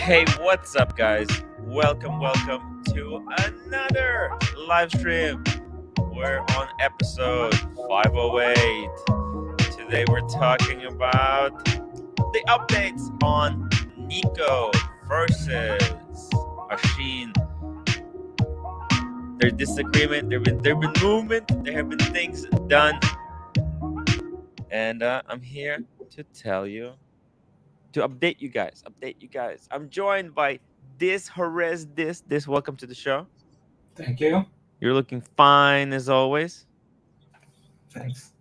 Hey, what's up, guys? Welcome to another live stream. We're on episode 508. Today, we're talking about the updates on Nico versus Oshin. There's disagreement, there been movement, there have been things done, and I'm here to tell you, to update you guys. I'm joined by this. Welcome to the show. Thank you. You're looking fine as always. Thanks.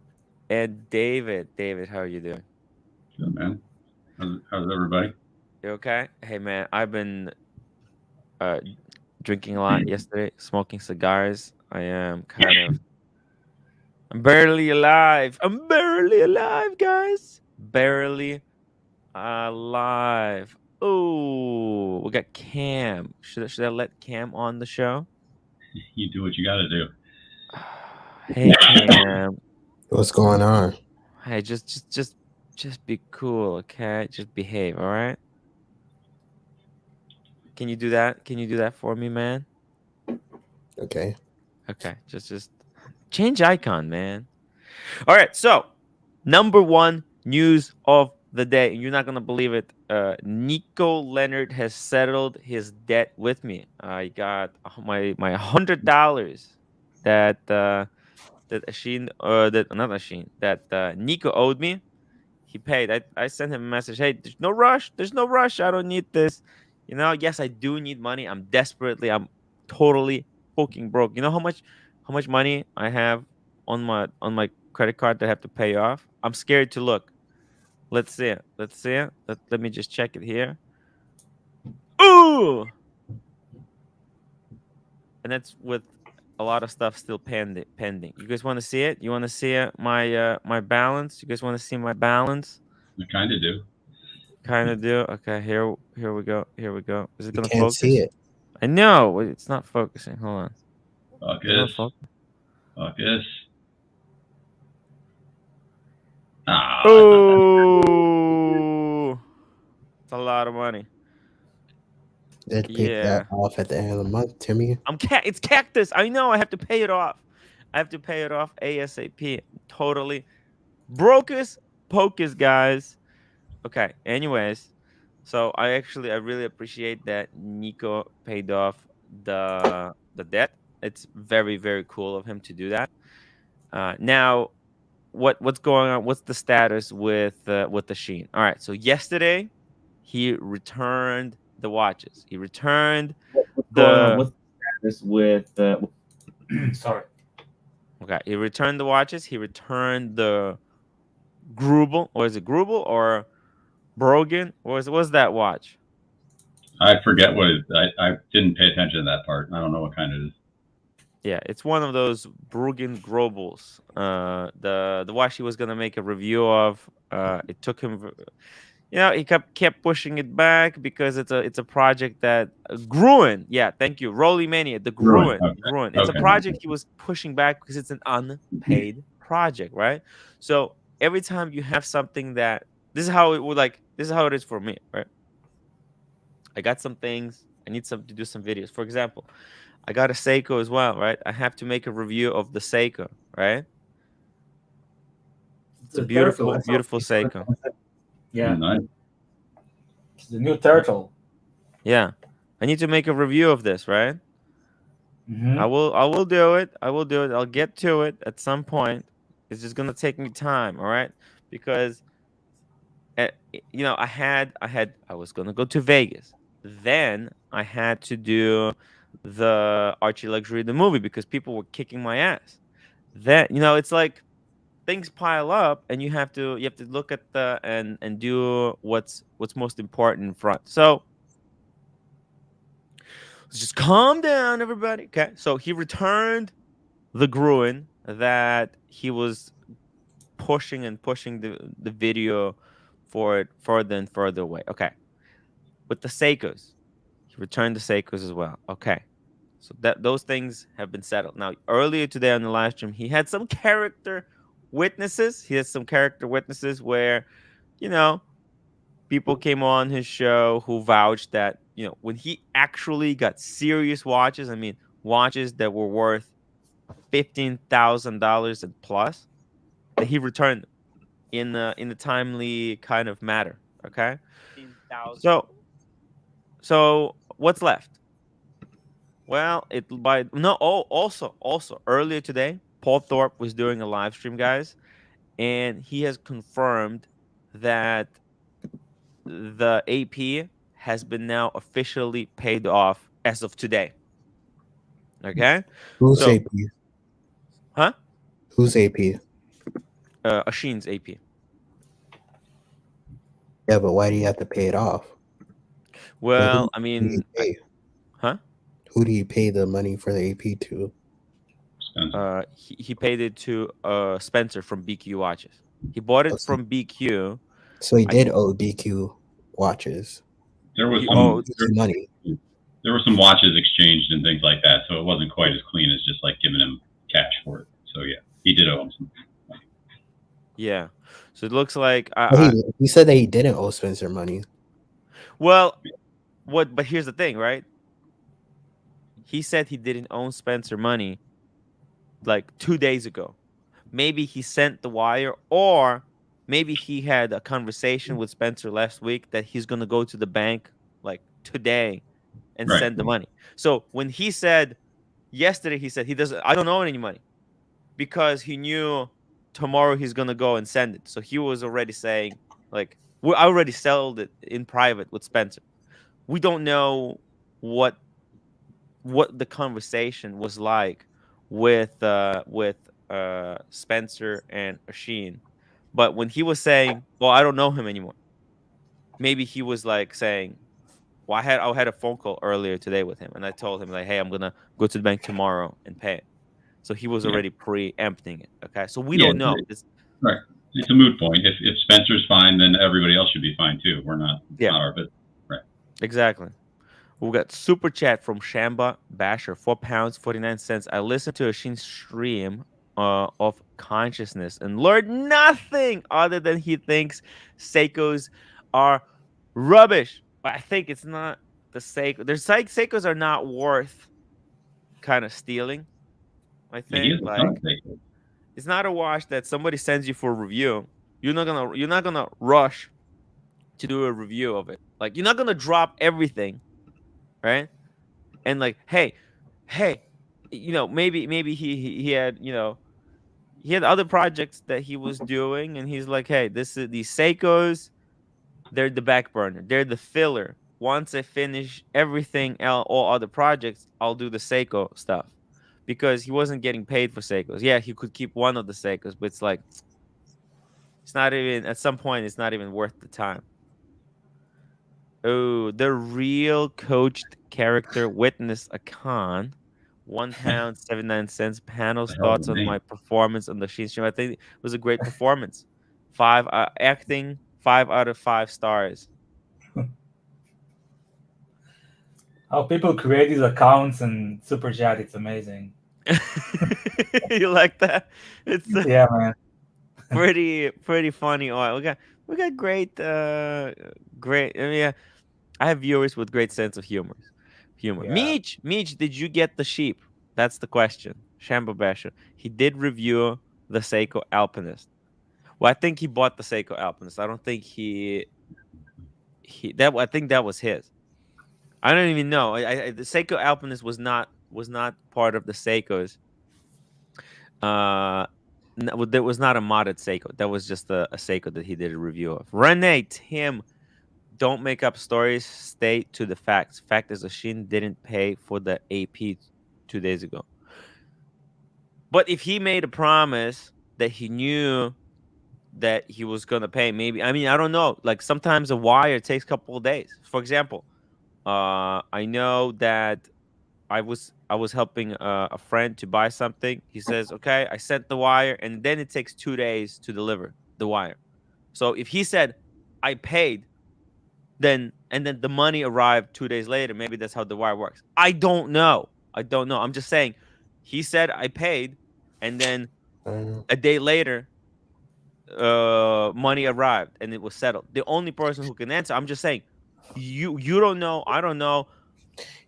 And David, how are you doing? Good, man. How's everybody? You okay? Hey, man, I've been uh drinking a lot yesterday, smoking cigars. I'm barely alive. I'm barely alive, guys. Barely alive. Oh, we got Cam. Should I let Cam on the show? You do what you got to do. Hey, Cam. What's going on? Hey, just be cool, okay? Just behave, all right? Can you do that? Can you do that for me, man? Okay. Okay, just change icon, man. All right, so number one news of the day, and you're not gonna believe it. Nico Leonard has settled his debt with me. I got my $100 that that Ashin that not Ashin that Nico owed me. He paid. I sent him a message. Hey, there's no rush. There's no rush. I don't need this. Yes, I do need money. I'm totally fucking broke. You know how much money I have on my credit card that I have to pay off? I'm scared to look. Let's see it. Let me just check it here. Ooh! And that's with a lot of stuff still pending. You guys want to see it? You want to see it? My balance? You guys want to see my balance? I kind of do. Kind of do. Okay, here we go. Is it You gonna can't focus? see it. I know it's not focusing. Hold on. Focus. Focus. Ah. Oh, it's a lot of money. They'd pay that off at the end of the month, Timmy. It's cactus. I know. I have to pay it off. ASAP. Totally brocus pocus, guys. Okay. Anyways, so I really appreciate that Nico paid off the debt. It's very, very cool of him to do that. Now, what's going on? What's the status with the Sheen? All right. So yesterday, he returned the watches. He returned What's this with? Sorry. Okay. He returned the watches. He returned the Grubel, or is it Grubel or Brogan? What was that watch? I forget what I didn't pay attention to that part. I don't know what kind it is. Yeah, it's one of those Bruggen Grobels. The watch he was gonna make a review of. It took him, he kept pushing it back because it's a project that Gruen. Yeah, thank you, Rolly Mania. The Gruen, Okay. Gruen. It's a project he was pushing back because it's an unpaid project, right? So every time you have something that this is how it is for me, right? I got some things. I need to do some videos. For example, I got a Seiko as well, right? I have to make a review of the Seiko, right? It's a beautiful Seiko. Yeah. Nice. It's the new turtle. Yeah. I need to make a review of this, right? Mm-hmm. I will do it. I'll get to it at some point. It's just gonna take me time, all right? Because I was gonna go to Vegas. Then I had to do the Archie Luxury the movie because people were kicking my ass. Then it's like things pile up and you have to look at and do what's most important in front. So let's just calm down, everybody. Okay. So he returned the Gruen that he was pushing the video for it further and further away. Okay. With the Seikos, he returned the Seikos as well. Okay. So those things have been settled. Now, earlier today on the live stream, he had some character witnesses. He has some character witnesses where, people came on his show who vouched that, when he actually got serious watches, I mean, watches that were worth $15,000 and plus, that he returned in a timely kind of matter. Okay, so what's left? Well, it by no. Oh, also earlier today, Paul Thorpe was doing a live stream, guys, and he has confirmed that the AP has been now officially paid off as of today. Okay, Who's so AP? huh? Who's AP? Oshin's AP. Yeah, but why do you have to pay it off? Well, Like, I mean, huh? Who do you pay the money for the AP to? Spencer. He paid it to Spencer from BQ Watches. He bought it Okay. from BQ. So he did owe BQ watches. There was He some owed money. there were some watches exchanged and things like that, so it wasn't quite as clean as just like giving him cash for it. So yeah, he did owe him some. Yeah. So it looks like He said that he didn't owe Spencer money. well, but here's the thing, right? He said he didn't owe Spencer money like 2 days ago. Maybe he sent the wire, or maybe he had a conversation with Spencer last week that he's going to go to the bank like today and Right. send the money. So when he said yesterday, he said I don't owe any money, because he knew tomorrow he's going to go and send it. So he was already saying, like, I already settled it in private with Spencer. We don't know what the conversation was like with Spencer and Oshin. But when he was saying, well, I don't know him anymore, maybe he was like saying, well, I had a phone call earlier today with him, and I told him, like, hey, I'm gonna go to the bank tomorrow and pay it. So he was already preempting it. Okay, so we don't know. Right. It's a moot point. If Spencer's fine, then everybody else should be fine too. We're not. Yeah. Not our business. Right. Exactly. We got super chat from Shamba Basher, £4.49. I listened to Oshin's stream of consciousness and learned nothing other than he thinks Seikos are rubbish. But I think it's not the Seiko. Seikos are not worth kind of stealing. I think it's not a watch that somebody sends you for a review. You're not gonna rush to do a review of it. Like, you're not gonna drop everything, right? And like, hey, maybe he had he had other projects that he was doing, and he's like, hey, these Seikos, they're the back burner, they're the filler. Once I finish everything else, all other projects, I'll do the Seiko stuff, because he wasn't getting paid for Seikos. Yeah, he could keep one of the Seikos, but it's like, it's not even, at some point, it's not even worth the time. Oh, the real coached character witness a con. £1.79. Panel's thoughts on my performance on the Sheen stream. I think it was a great performance. Acting 5 out of 5 stars. How people create these accounts and super chat, it's amazing. You like that? It's yeah, man. pretty funny. Oh, we got great. I mean, yeah, I have viewers with great sense of humor. Yeah. Meech, did you get the sheep? That's the question. Shamba Basha. He did review the Seiko Alpinist. Well, I think he bought the Seiko Alpinist. I don't think I think that was his. I don't even know. The Seiko Alpinist was not part of the Seikos. There was not a modded Seiko. That was just a Seiko that he did a review of. Renee, Tim, don't make up stories. Stay to the facts. Fact is, Oshin didn't pay for the AP 2 days ago. But if he made a promise that he knew that he was going to pay, maybe, I mean, I don't know. Like, sometimes a wire takes a couple of days. For example, I know that I was helping a friend to buy something. He says, okay, I sent the wire, and then it takes 2 days to deliver the wire. So if he said, I paid, and then the money arrived 2 days later, maybe that's how the wire works. I don't know. I'm just saying, he said I paid, and then a day later, money arrived and it was settled. The only person who can answer, I'm just saying, you don't know, I don't know.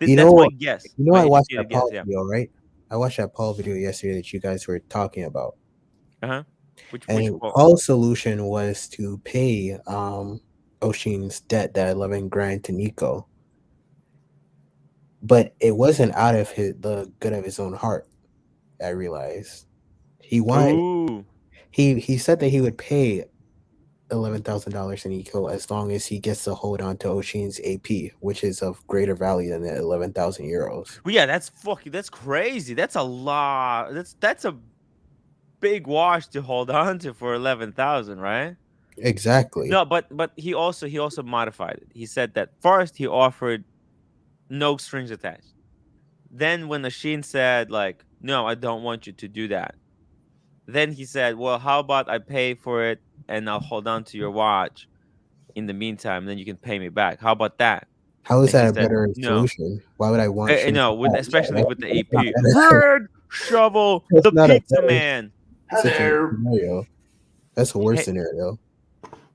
You That's my know, guess, you know, my I watched educated that guess. Paul Yeah. video, right? I watched that Paul video yesterday that you guys were talking about, Uh-huh. Which and quote? Paul's solution was to pay Oshin's debt, that 11 grand to Nico, but it wasn't out of the good of his own heart. I realized he wanted Ooh. he said that he would pay $11,000 to Nico as long as he gets to hold on to Oshin's AP, which is of greater value than the 11,000 euros. Well, yeah, that's crazy. That's a lot. That's a big wash to hold on to for 11,000, right? Exactly. No, but he also modified it. He said that first he offered no strings attached. Then when the Sheen said like, "No, I don't want you to do that." Then he said, "Well, how about I pay for it and I'll hold on to your watch in the meantime, then you can pay me back. How about that?" How is And he that a said, better "No." solution? Why would I want Shin No, to with pass? especially with the That's AP. not a Red Shovel, that's the not a pizza better man. Hello. scenario. That's a worse Hey, scenario.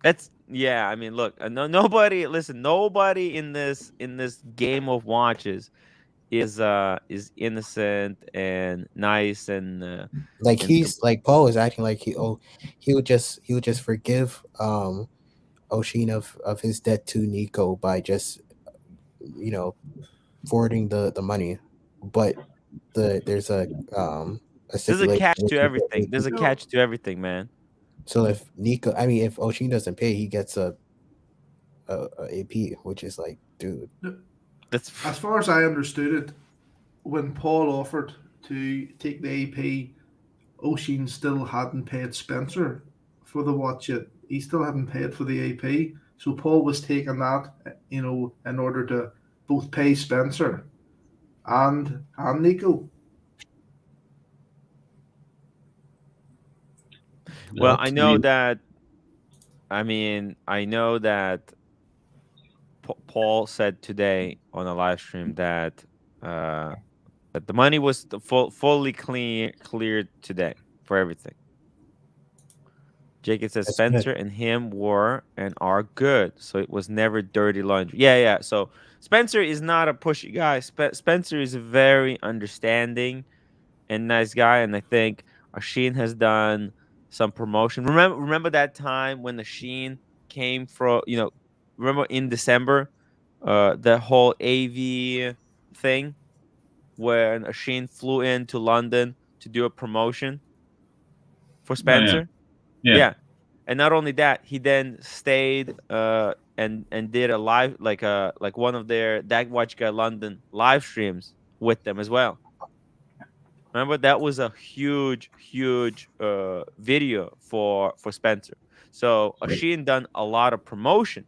that's yeah. I mean, look, no, nobody. Listen, nobody in this game of watches is innocent and nice Like and he's like Paul is acting like he would just forgive Oshin of his debt to Nico by just you know forwarding the money, but there's a there's a stipulation catch which to is that everything. There's a No. catch to everything, man. so if Oshin doesn't pay, he gets a AP, which is like, dude, That's As far as I understood it, when Paul offered to take the AP, Oshin still hadn't paid Spencer for the watch yet. He still hadn't paid for the AP. So Paul was taking that, in order to both pay Spencer and Nico. well. I I know mean, that. I mean, I know that Paul said today on a live stream uh, that the money was fully cleared today for everything. Jacob says that's good. Spencer and him were and are good, so it was never dirty laundry. Yeah, yeah. So Spencer is not a pushy guy. Spencer is a very understanding and nice guy, and I think Asheen has done some promotion. Remember that time when the Sheen came from, remember in December, the whole AV thing when Asheen flew into London to do a promotion for oh yeah, Spencer. yeah, Yeah, and not only that, he then stayed and did a live like one of their That Watch Guy London live streams with them as well. Remember that was a huge video for Spencer. So Asheen done a lot of promotion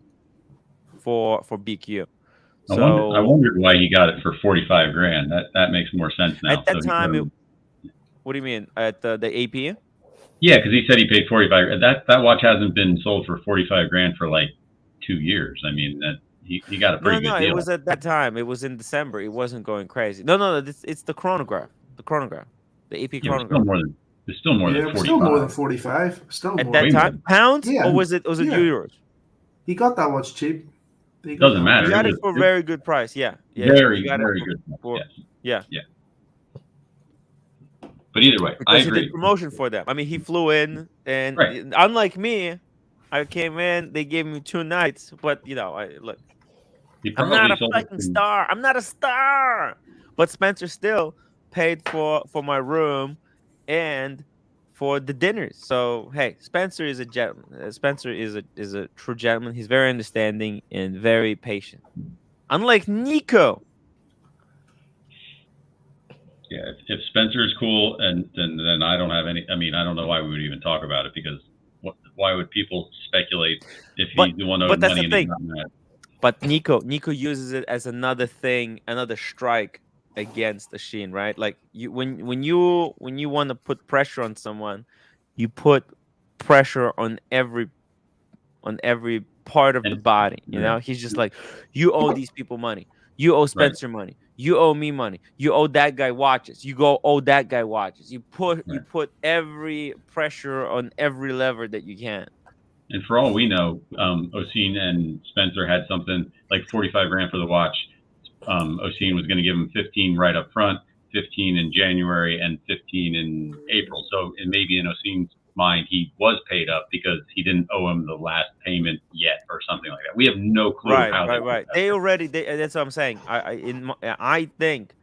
for BQ. I So wondered why he got it for 45 grand. That makes more sense now. at that So time, what do you mean at the AP? yeah, because he said he paid 45. That watch hasn't been sold for 45 grand for like 2 years. I mean that he got a No, pretty no, good it deal. was at that time. It was in December. It wasn't going crazy. No, it's the chronograph. The chronograph. The AP Yeah, chronograph. it's still more Yeah, than it was still more than 45. 45. Still At more that Way than more. that. time, pounds or Yeah, was it yeah. euros? He got that watch cheap. He got Doesn't that We matter. watch It got cheap. it was for a very good price. Yeah, yeah. We very got it very good. for Yes. yeah. Yeah. But either way, I Because he did agree. promotion for them. I mean, he flew in, and Right. unlike me, I came in. They gave me 2 nights, but look, He I'm not probably a sold it. fucking star. I'm not a star. But Spencer still paid for my room and for the dinners. So hey, Spencer is a gentleman. Spencer is a true gentleman. He's very understanding and very patient. Unlike Nico. Yeah, if Spencer is cool, and then I don't have any. I mean, I don't know why we would even talk about it because why would people speculate if But he's the one owed but that's money the and he's thing. not mad? But Nico uses it as another thing, another strike against the Sheen, right? Like when you want to put pressure on someone, you put pressure on every part of the And body. yeah, He's just like, you owe these people money. You owe Spencer money. You owe me money. You owe that guy watches. You go owe that guy watches. You put every pressure on every lever that you can. And for all we know, Oshin and Spencer had something like 45 grand for the watch. Oshin was going to give him 15 right up front, 15 in January, and 15 in April. So, and maybe in Oshin's mind, he was paid up because he didn't owe him the last payment yet, or something like that. We have no clue how. Right. They already. That's what I'm saying. I think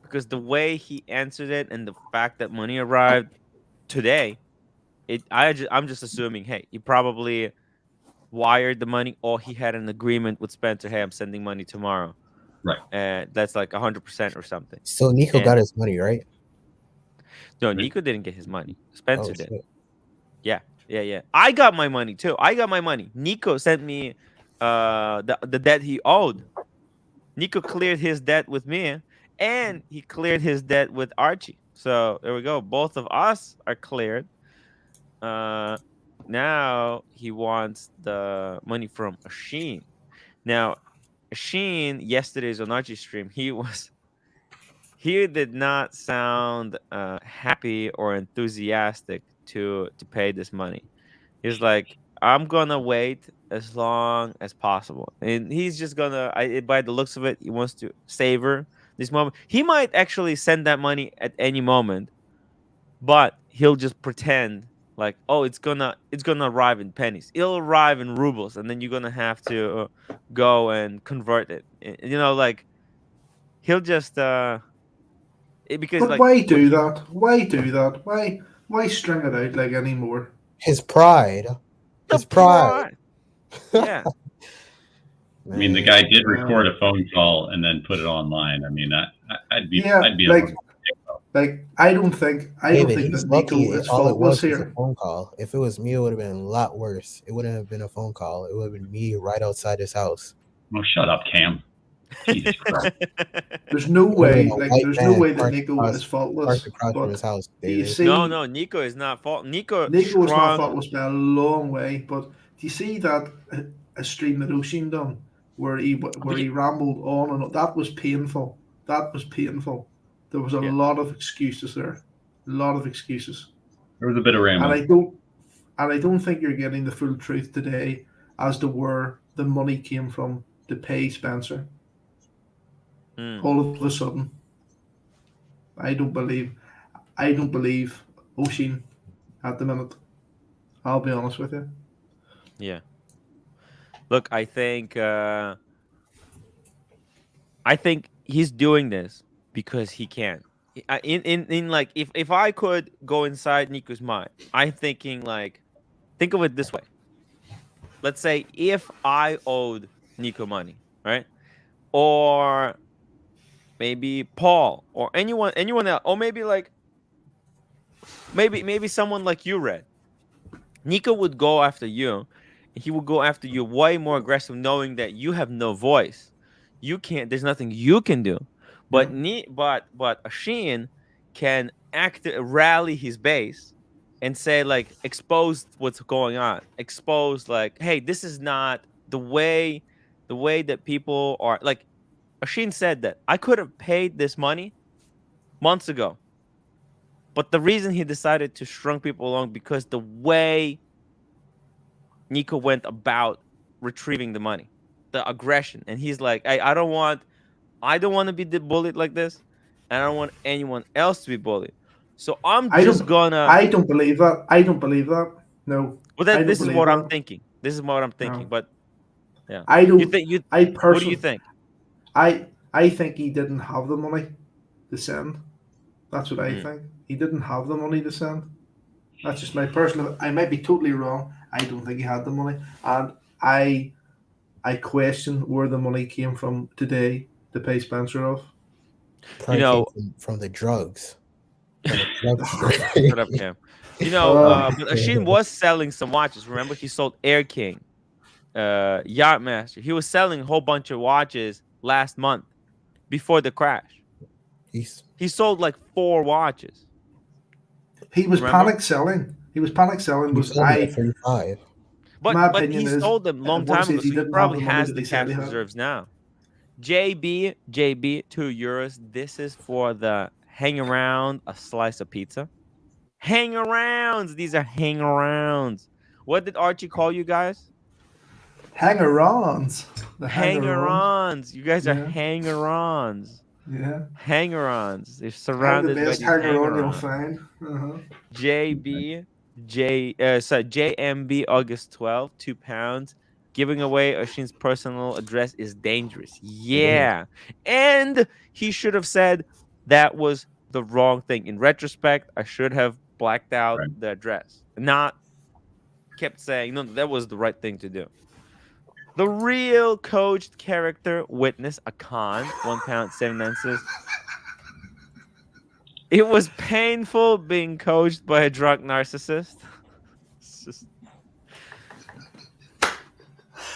because the way he answered it and the fact that money arrived today, I'm just assuming, hey, he probably wired the money or he had an agreement with Spencer. Hey, I'm sending money tomorrow. Right. And that's like 100% or something. So Nico got his money, right? No, Nico didn't get his money. Spencer did. Shit. Yeah. I got my money too. Nico sent me the debt he owed. Nico cleared his debt with me, and he cleared his debt with Archie. So there we go. Both of us are cleared. Now he wants the money from Oshin. Now, Oshin, yesterday's on Archie stream, he did not sound happy or enthusiastic to pay this money. He's like, I'm gonna wait as long as possible, and he's just gonna. By the looks of it, he wants to savor this moment. He might actually send that money at any moment, but he'll just pretend like, oh, it's gonna arrive in pennies. It'll arrive in rubles, and then you're gonna have to go and convert it. Like he'll just because But like, why do that? Why do that? Why string it out like anymore? His pride. His pride. Yeah. I mean, the guy did record a phone call and then put it online. I mean, I'd be like I don't think that Nico is faultless a here. phone call. If it was me, it would have been a lot worse. It wouldn't have been a phone call. It would have been me right outside his house. Oh, shut up, Cam. Jesus Christ. There's no way, There's that Nico is faultless. From his house, do you see? No, Nico is not faultless. Nico is not faultless by a long way. But do you see that a stream that Oshin done where he rambled on and on? That was painful. There was a lot of excuses there. A lot of excuses. There was a bit of rambling. And I don't think you're getting the full truth today as to where the money came from to pay Spencer. All of a sudden, I don't believe Oshin at the minute. I'll be honest with you. Yeah. Look, I think he's doing this because he can. In like, if I could go inside Nico's mind, I'm thinking like, think of it this way. Let's say if I owed Nico money, right? Or maybe Paul or anyone else, or maybe someone like you, Red. Nico would go after you. He would go after you way more aggressive, knowing that you have no voice. You can't. There's nothing you can do. But but Oshin can rally his base and say like, expose what's going on. Expose like, hey, this is not the way that people are like. Oshin said that I could have paid this money months ago. But the reason he decided to shrunk people along because the way Nico went about retrieving the money, the aggression. And he's like, I don't want to be bullied like this. And I don't want anyone else to be bullied. So I don't believe that. No. Well, this is what I'm thinking. No. But yeah. What do you think? I think he didn't have the money to send. That's what I think. He didn't have the money to send. That's just my personal. I might be totally wrong. I don't think he had the money, and I question where the money came from today to pay Spencer off. From the drugs. Shut up, Cam. But Oshin was selling some watches. Remember, he sold Air King, Yachtmaster. He was selling a whole bunch of watches last month before the crash. He sold like 4 watches. He was panic selling. But he sold them a long time ago, so he probably has the cash reserves now. JB, €2. This is for the hang around a slice of pizza. Hang arounds. These are hang arounds. What did Archie call you guys? Hanger-ons. The hanger-on. Hanger-ons. You guys are Yeah, hanger-ons. yeah. Hanger-ons. They're I'm the surrounded by best these hanger-on you'll hanger-ons. find. JB, JMB, August 12th, £2. Giving away Oshin's personal address is dangerous. Yeah. And he should have said that was the wrong thing. In retrospect, I should have blacked out Right. the address, not kept saying, no, that was the right thing to do. The real coached character witness a con, £1.79. It was painful being coached by a drunk narcissist. It's just...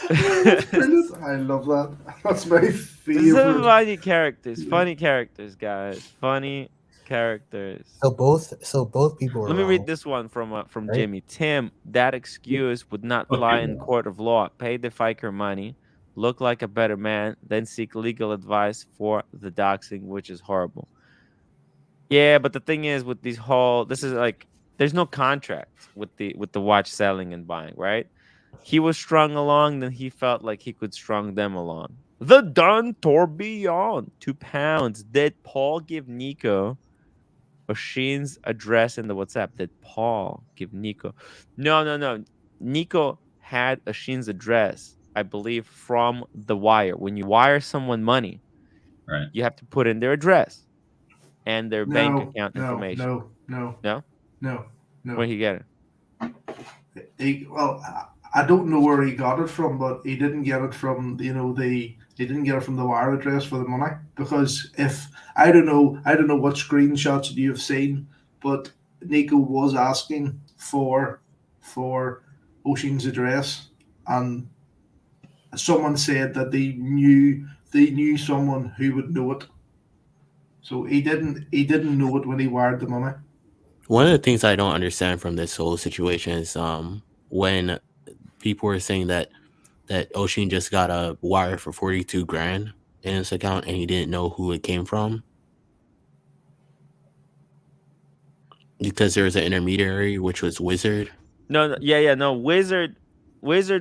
Brilliant. I love that. That's my Some favorite. funny characters, guys, funny characters. So both people were Let me read wrong. this one from Right. Jimmy. Tim, that excuse would not fly in court of law. Pay the fiker money, look like a better man, then seek legal advice for the doxing, which is horrible. Yeah, but the thing is with these whole, this is like, there's no contract with the watch selling and buying, right? He was strung along, then he felt like he could strung them along. The Dun Tourbillon, £2. Did Paul give Nico Oshin's address in the WhatsApp? Did Paul give Nico? No. Nico had Oshin's address, I believe, from the wire. When you wire someone money, Right. you have to put in their address and their bank No, account no, information. no. No? No. Where he get it? Well, I don't know where he got it from, but he didn't get it from he didn't get it from the wire address for the money, because if I don't know what screenshots you've seen, but Nico was asking for Oshin's address, and someone said that they knew someone who would know it. So he didn't know it when he wired the money. One of the things I don't understand from this whole situation is when people were saying that Oshin just got a wire for 42 grand in his account and he didn't know who it came from because there was an intermediary, which was Wizard. No. Wizard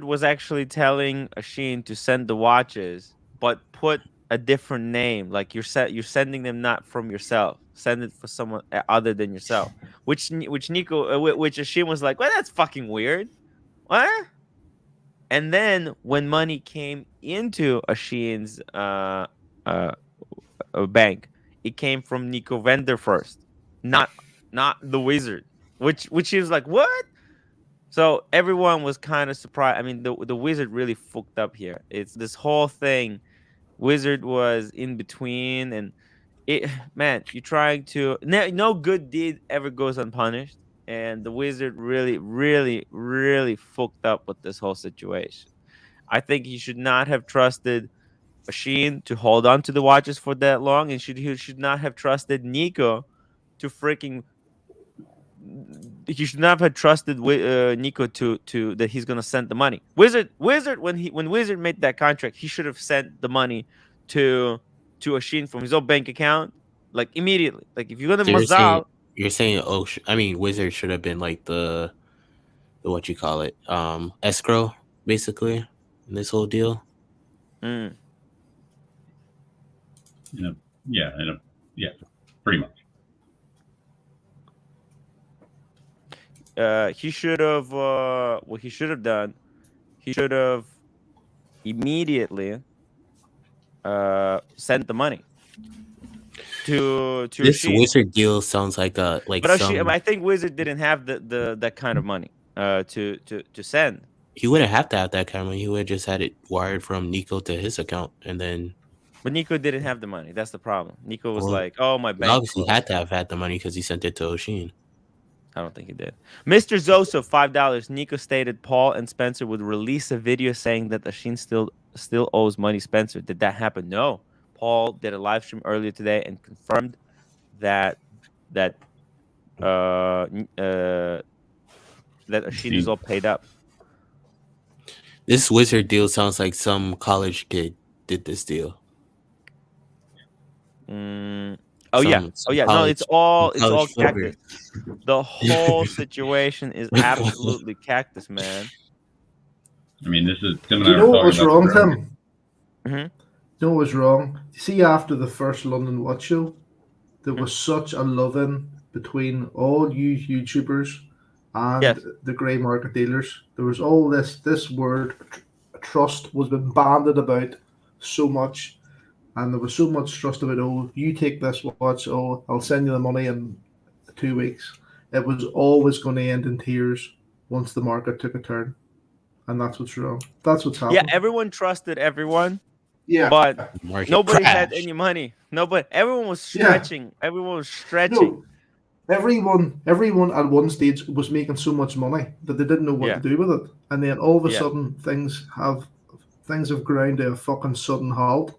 was actually telling Oshin to send the watches, but put a different name. Like you're sending them not from yourself. Send it for someone other than yourself. Which Nico, which Oshin was like, well, that's fucking weird. What? And then when money came into Oshin's bank, it came from Nico vendor first, not the Wizard. Which he was like, what? So everyone was kind of surprised. I mean, the Wizard really fucked up here. It's this whole thing. Wizard was in between, and man, you're trying to no good deed ever goes unpunished, and the Wizard really fucked up with this whole situation. I think he should not have trusted Oshin to hold on to the watches for that long, and he should not have trusted Nico to freaking. He should not have trusted Nico to that he's gonna send the money. Wizard when Wizard made that contract, he should have sent the money to Oshin from his own bank account, like immediately. Like if you're gonna So you're saying Wizard should have been like the what you call it, escrow, basically, in this whole deal. Yeah, pretty much. He should have what he should have done. He should have immediately sent the money to This Oshin. Wizard deal sounds like But I think Wizard didn't have the that kind of money to send. He wouldn't have to have that kind of money. He would have just had it wired from Nico to his account, and then. But Nico didn't have the money. That's the problem. Nico was like, "Oh, my bank." Obviously, had to have had the money because he sent it to Oshin. I don't think he did. Mr. Zoso, $5. Nico stated Paul and Spencer would release a video saying that Oshin still owes money Spencer. Did that happen? No. Paul did a live stream earlier today and confirmed that Oshin is all paid up. This Wizard deal sounds like some college kid did this deal. Oh yeah. Some No, college, it's all college flipper. cactus. The whole situation is absolutely cactus, man. I mean, this is Tim and Do I you know were what talking was about wrong, this earlier. Tim? hmm You know what was wrong? You see, after the first London Watch Show, there was such a love-in between all you YouTubers and Yes. the grey market dealers. There was all this word trust was been banded about so much, and there was so much trust about, oh, you take this watch, oh, I'll send you the money in 2 weeks. It was always going to end in tears once the market took a turn, and that's what's wrong. That's what's Yeah, happened. everyone trusted everyone, Yeah. but Market nobody had crash. any money. Nobody. Everyone was Yeah. stretching. Everyone was stretching. No, everyone at one stage was making so much money that they didn't know what Yeah. to do with it, and then all of a Yeah. sudden things have ground to a fucking sudden halt,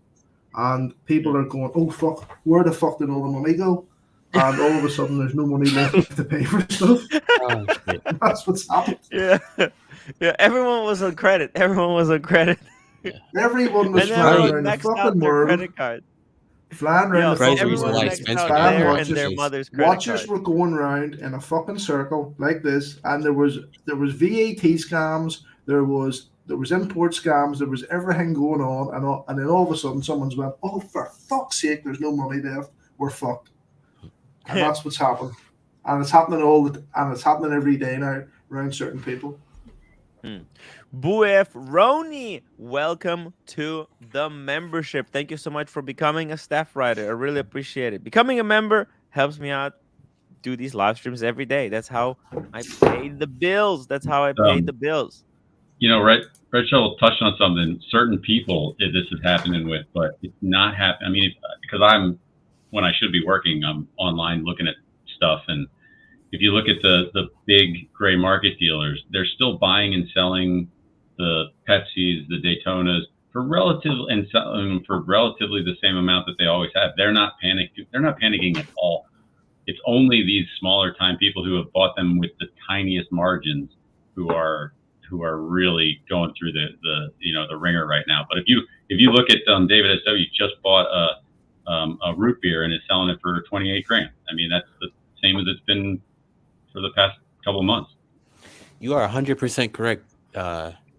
and people are going, oh fuck, where the fuck did all the money go? And all of a sudden there's no money left to pay for stuff. Oh, shit. That's what's happened. Yeah. Yeah. Everyone was on credit. Everyone was on credit. Everyone was And flying everyone around the maxed out fucking their world, credit card. flying around Yo, the Surprised fucking the reason everyone why world, maxed Spencer out got buying their more and their watches. mother's credit Watches card. were going round in a fucking circle like this, and there was VAT scams, there was import scams, there was everything going on, and then all of a sudden someone's went, oh, for fuck's sake, there's no money left, we're fucked, and that's what's happened, and it's happening and it's happening every day now around certain people. Buef Roni, welcome to the membership. Thank you so much for becoming a staff writer. I really appreciate it. Becoming a member helps me out. Do these live streams every day. That's how I pay the bills. That's how I pay the bills. You know, Red Shovel touched on something. Certain people this is happening with, but it's not happening. I mean, because when I should be working, I'm online looking at stuff, and if you look at the big gray market dealers, they're still buying and selling the Pepsis, the Daytonas for selling them for relatively the same amount that they always have. They're not panicking. They're not panicking at all. It's only these smaller time people who have bought them with the tiniest margins who are really going through the ringer right now. But if you look at David SW just bought a root beer and is selling it for 28 grand. I mean, that's the same as it's been for the past couple of months. You are 100% correct,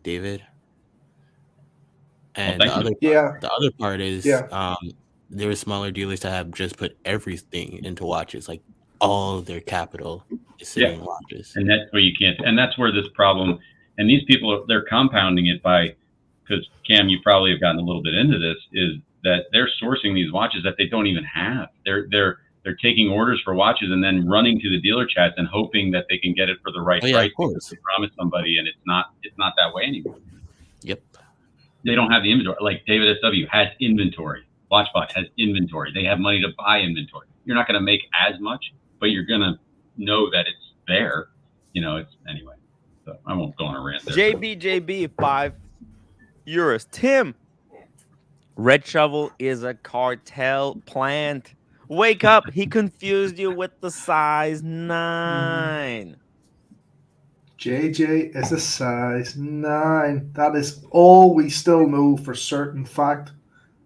David. And the other part is, there are smaller dealers that have just put everything into watches, like all of their capital is sitting in watches. And that's where you can't. And that's where this problem. And these people they're compounding it by, because Cam, you probably have gotten a little bit into this, is that they're sourcing these watches that they don't even have. They're taking orders for watches and then running to the dealer chats and hoping that they can get it for the right price. Of course. They promise somebody, and it's not that way anymore. Yep. They don't have the inventory. Like David SW has inventory. Watchbot has inventory. They have money to buy inventory. You're not going to make as much, but you're going to know that it's there. Anyway. So I won't go on a rant there. JB, €5. Tim, Red Shovel is a cartel plant. Wake up. He confused you with the size 9. JJ is a size 9. That is all we still know for certain fact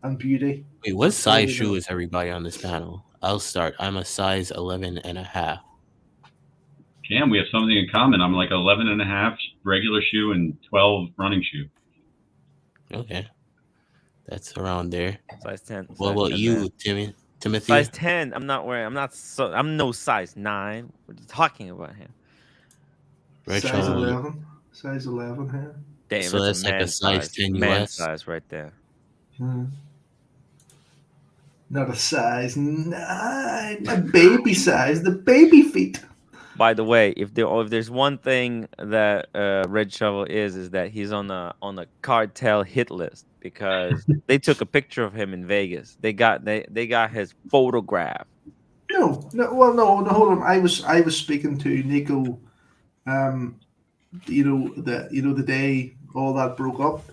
and beauty. Wait, what size shoe is everybody on this panel? I'll start. I'm a size 11.5. Cam, we have something in common. I'm like 11.5 regular shoe and 12 running shoe. Okay. That's around there. Size 10. What about you, Timothy? Size 10. I'm no size 9. What are you talking about here? Size 11. Size 11 here. Damn, so that's like a size 10 US. Man size right there. Not a size 9. A baby size. The baby feet. By the way, if there's one thing that Red Shovel is that he's on a cartel hit list, because they took a picture of him in Vegas. They got his photograph. No, hold on. I was speaking to Nico. The day all that broke up.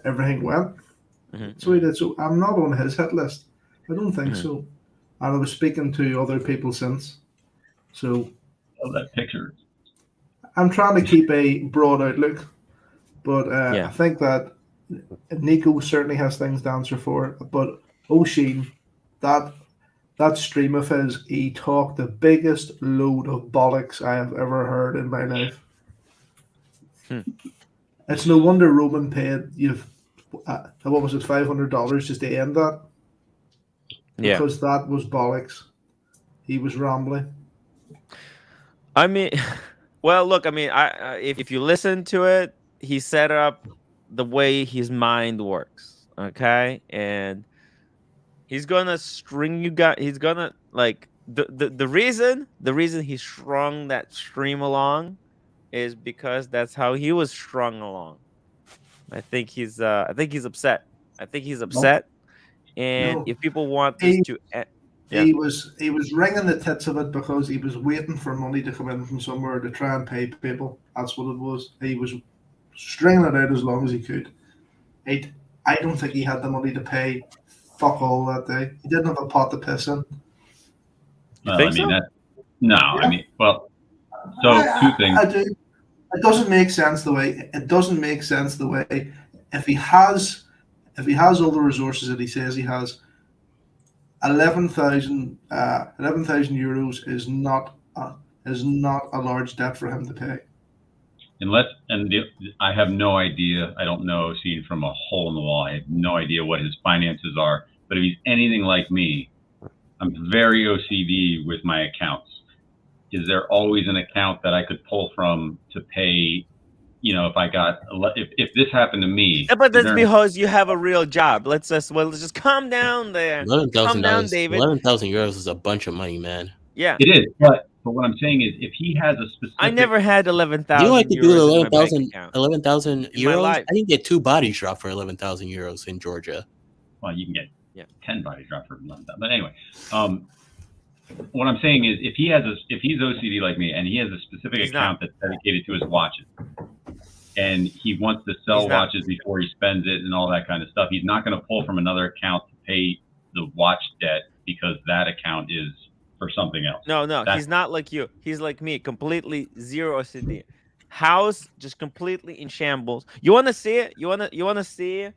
Everything went. So he did. So I'm not on his hit list. I don't think so. And I was speaking to other people since. So. That picture. I'm trying to keep a broad outlook, but I think that Nico certainly has things to answer for. But Oshin, that stream of his, he talked the biggest load of bollocks I have ever heard in my life. Hmm. It's no wonder Roman paid what was it, $500 just to end that, Yeah. because that was bollocks. He was rambling. I mean, well, look, I mean, if you listen to it, he set up the way his mind works, okay? And he's gonna string you guys. He's gonna like the reason he strung that stream along is because that's how he was strung along. I think he's upset. I think he's upset. And No. if people want this to yeah. He was wringing the tits of it because he was waiting for money to come in from somewhere to try and pay people. That's what it was. He was stringing it out as long as he could. I don't think he had the money to pay fuck all that day. He didn't have a pot to piss in. Well, think I mean, so? no, Yeah. I mean, well, so two things. I do. It doesn't make sense the way. It doesn't make sense the way. If he has all the resources that he says he has, 11,000 euros is not a large debt for him to pay. I have no idea. I don't know, seen from a hole in the wall. I have no idea what his finances are. But if he's anything like me, I'm very OCD with my accounts. Is there always an account that I could pull from to pay? You know, if this happened to me. Yeah, but that's because you have a real job. Let's just calm down there. Calm down, David. 11,000 euros is a bunch of money, man. Yeah, It is, but what I'm saying is, if he has a specific, I never had 11,000. Do you know I could do euros in my bank account. 11,000 In my euros? life. I can get 2 body shop for 11,000 euros in Georgia. well, you can get Yeah. 10 body drop for 11,000. But anyway, what I'm saying is, if he's OCD like me and he has a specific He's account that's dedicated to his watches, and he wants to sell He's not. watches before he spends it and all that kind of stuff, he's not going to pull from another account to pay the watch debt because that account is for something else. No, That's- he's not like you. He's like me, completely zero OCD. House just completely in shambles. You want to see it? You want to see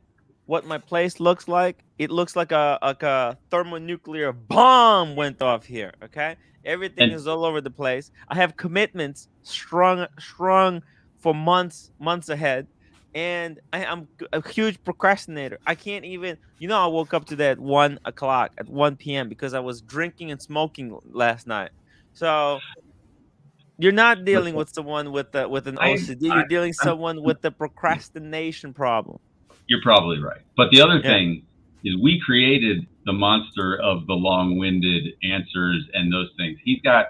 what my place looks like? It looks like a thermonuclear bomb went off here. Okay, everything And- is all over the place. I have commitments strung for months ahead, and I'm a huge procrastinator. I can't even. I woke up to that at 1 p.m. because I was drinking and smoking last night. So you're not dealing with someone with an OCD. You're dealing someone with the procrastination problem. You're probably right. But the other Yeah. thing is, we created the monster of the long-winded answers and those things. He's got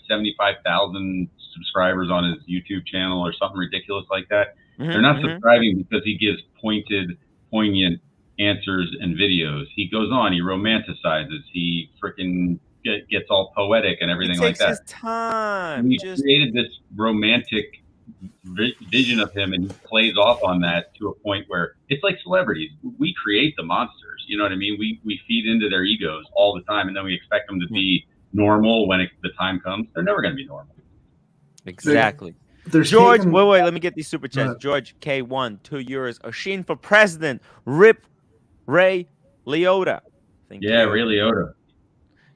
75,000 subscribers on his YouTube channel or something ridiculous like that. They're not subscribing because he gives poignant answers and videos. He goes on, he romanticizes, he freaking gets all poetic and everything He like takes that. his time. We Just created this romantic vision of him, and he plays off on that to a point where it's like celebrities. We create the monsters. You know what I mean? We feed into their egos all the time, and then we expect them to be normal when the time comes. They're never going to be normal. exactly. There's George, taken- wait, let me get these super chats. Right. George K1, €2. Oshin for president. Rip Ray Liotta. Thank Yeah, you. Ray Liotta.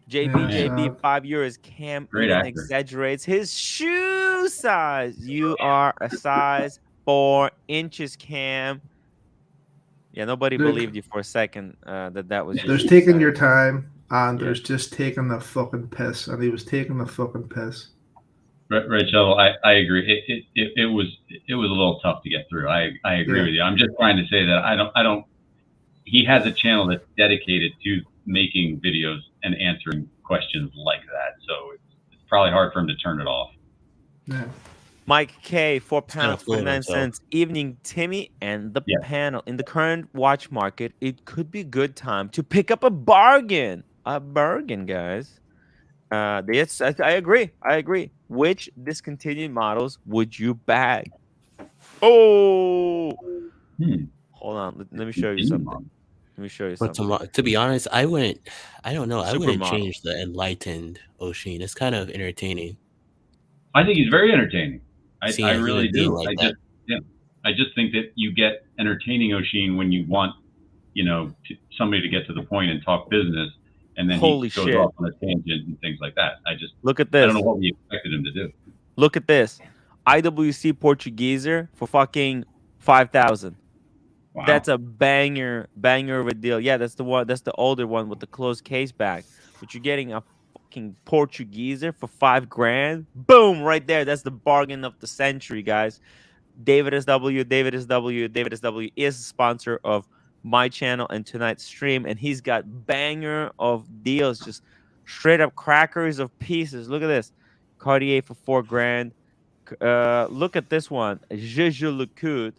JB, Yeah. €5. Cam Great Ian actor. exaggerates his shoe size. You are a size 4 inches, Cam. Yeah, nobody Look, believed you for a second that was your There's shoe taking size. your time, and Yeah. there's just taking the fucking piss, and he was taking the fucking piss. Right, Shovel. I agree. It was a little tough to get through. I agree Yeah. with you. I'm just trying to say that I don't. He has a channel that's dedicated to making videos and answering questions like that. So it's probably hard for him to turn it off. Yeah. Mike K, £4, kinda full of 49 cents. Evening, Timmy and the Yeah. panel. In the current watch market, it could be good time to pick up a bargain. A bargain, guys. Yes, I agree. Which discontinued models would you bag? Oh, hold on. Let me show you something. Let me show you But something. to be honest, I wouldn't Supermodel. change the enlightened Oshin. It's kind of entertaining. I think he's very entertaining. I Seeing a really human being do. like that. I just think that you get entertaining Oshin when you want, somebody to get to the point and talk business. and then Holy he goes shit. off on a tangent and things like that. Look at I this. don't know what we expected him to do. Look at this. IWC Portugueser for fucking 5,000. Wow. That's a banger of a deal. Yeah, that's the one. That's the older one with the closed case back. But you're getting a fucking Portugueser for $5,000. Boom, right there. That's the bargain of the century, guys. David SW is a sponsor of my channel and tonight's stream, and he's got banger of deals, just straight up crackers of pieces. Look at this, Cartier for $4,000. Look at this one, Jeju Lecoute,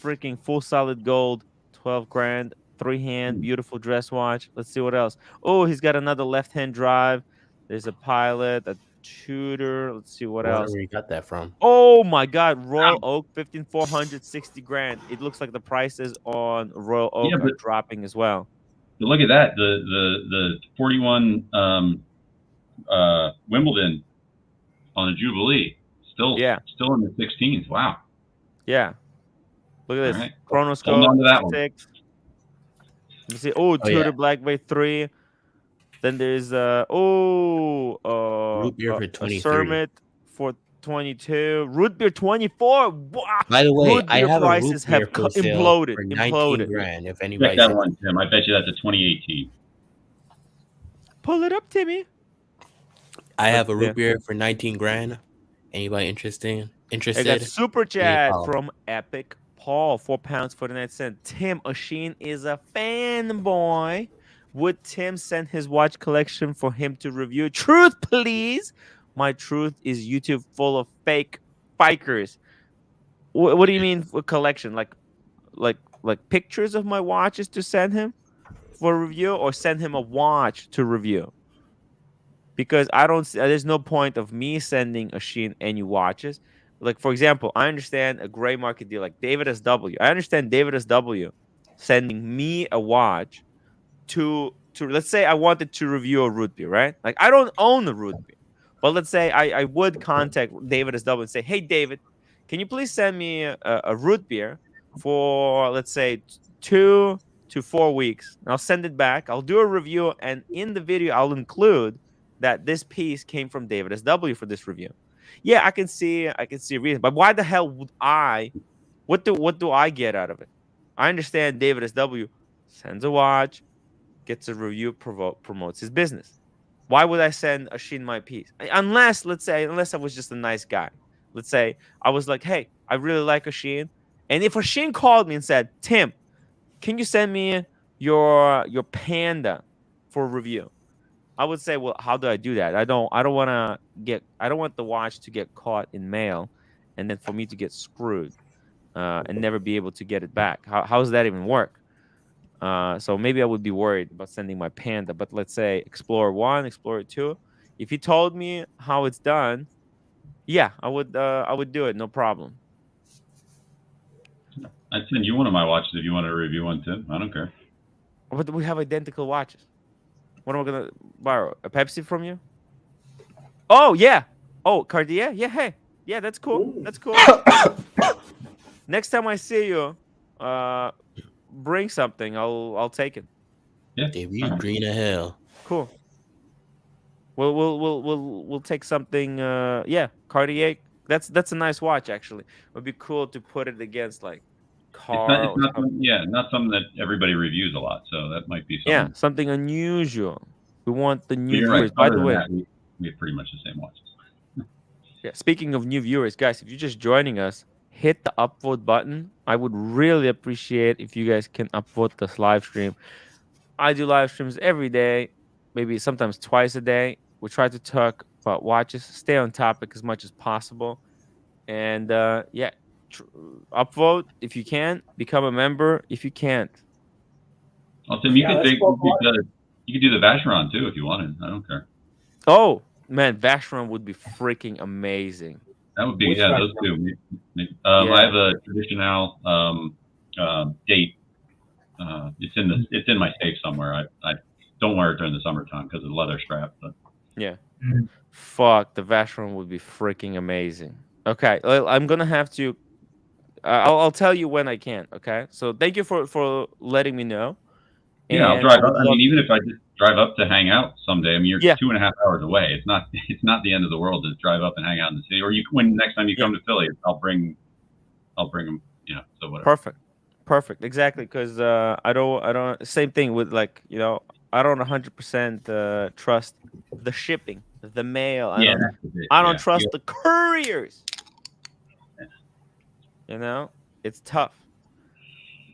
freaking full solid gold, $12,000, 3-hand, beautiful dress watch. Let's see what else. Oh, he's got another left-hand drive. There's a Pilot, a Tudor. Let's see what I wonder else. where you got that from. Oh my God, Royal Oak, 15,400, $60,000. It looks like the prices on Royal Oak are dropping as well. But look at that, the 41 Wimbledon on the Jubilee, still in the 16s. Wow. Yeah. Look at this. Right. Chronoscope. Hold on to that one. Let me see. Oh, Tudor Black Bay 3. Then there's root beer for 23. Sermit for 22. Root beer 24. Wow. By the way, root beer I have prices a root beer have for sale imploded. for $19,000. If anybody check that one, Tim. I bet you that's a 2018. Pull it up, Timmy. I have a root beer for $19,000. Anybody interested? I got super chat from Epic Paul, £4.49. Tim Oshin is a fanboy. Would Tim send his watch collection for him to review? Truth, please. My truth is YouTube full of fake fikers. What do you mean for collection? Like pictures of my watches to send him for review, or send him a watch to review? Because I don't. There's no point of me sending Oshin any watches. Like, for example, I understand a gray market deal like David SW. I understand David SW sending me a watch to let's say I wanted to review a root beer, right? Like, I don't own the root beer, but let's say I would contact David SW and say, hey, David, can you please send me a root beer for, let's say, 2 to 4 weeks? And I'll send it back. I'll do a review, and in the video, I'll include that this piece came from David SW for this review. Yeah, I can see a reason, but why the hell would I? What do I get out of it? I understand David SW sends a watch, gets a review, promotes his business. Why would I send Oshin my piece? Unless I was just a nice guy. Let's say I was like, hey, I really like Oshin, and if Oshin called me and said, Tim, can you send me your Panda for review? I would say, well, how do I do that? I don't want the watch to get caught in mail, and then for me to get screwed, and never be able to get it back. How does that even work? So maybe I would be worried about sending my Panda. But let's say Explorer 1, Explorer 2. If he told me how it's done, yeah, I would do it, no problem. I'd send you one of my watches if you want to review one, Tim. I don't care. But we have identical watches. What am I gonna borrow? A Pepsi from you? Oh yeah. Oh, Cartier? Yeah, hey. Yeah, that's cool. That's cool. Next time I see you, bring something. I'll take it. Yeah. Dave, you green as hell. Cool. We'll take something. Yeah, Cartier. That's a nice watch actually. It would be cool to put it against like car. Not something that everybody reviews a lot. So that might be something. Yeah, something unusual. We want the new viewers. Right. By the way, we have pretty much the same watches. Yeah, speaking of new viewers, guys, if you're just joining us, hit the upvote button. I would really appreciate if you guys can upvote this live stream. I do live streams every day, maybe sometimes twice a day. We try to talk about watches, stay on topic as much as possible, and upvote if you can, become a member if you can't. Well, Tim, you could do the Vacheron too if you wanted. I don't care. Oh man, Vacheron would be freaking amazing. That would be those two. I have a traditional date. It's in my safe somewhere. I don't wear it during the summertime because of the leather strap. But yeah, fuck, the Vacheron would be freaking amazing. Okay, I'm gonna have to. I'll tell you when I can. Okay, so thank you for letting me know. Yeah, I'll drive up. I mean, even if I drive up to hang out someday. I mean, you're Yeah. 2.5 hours away. It's not the end of the world to drive up and hang out in the city. Or when next time you come to Philly, I'll bring them. You know, so whatever. Perfect, exactly. Because I don't. Same thing with like I don't 100% trust the shipping, the mail. I don't trust the couriers. You know, it's tough.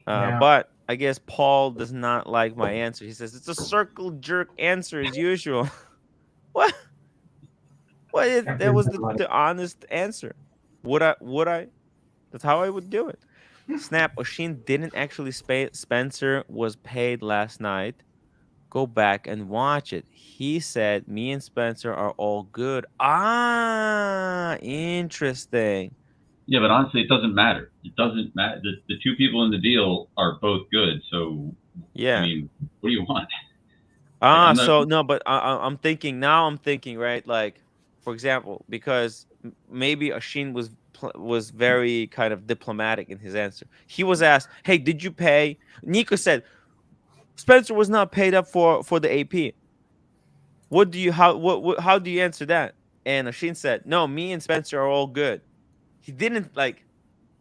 But I guess Paul does not like my answer. He says it's a circle jerk answer as usual. What? That was the honest answer. Would I? That's how I would do it. Snap. Oshin didn't actually Spencer was paid last night. Go back and watch it. He said me and Spencer are all good. Ah, interesting. Yeah, but honestly, it doesn't matter. It doesn't matter. The two people in the deal are both good. So yeah, I mean, what do you want? So no, but I'm thinking now. I'm thinking right, like for example, because maybe Oshin was very kind of diplomatic in his answer. He was asked, "Hey, did you pay?" Nico said, "Spencer was not paid up for the AP." How do you answer that? And Oshin said, "No, me and Spencer are all good." He didn't like.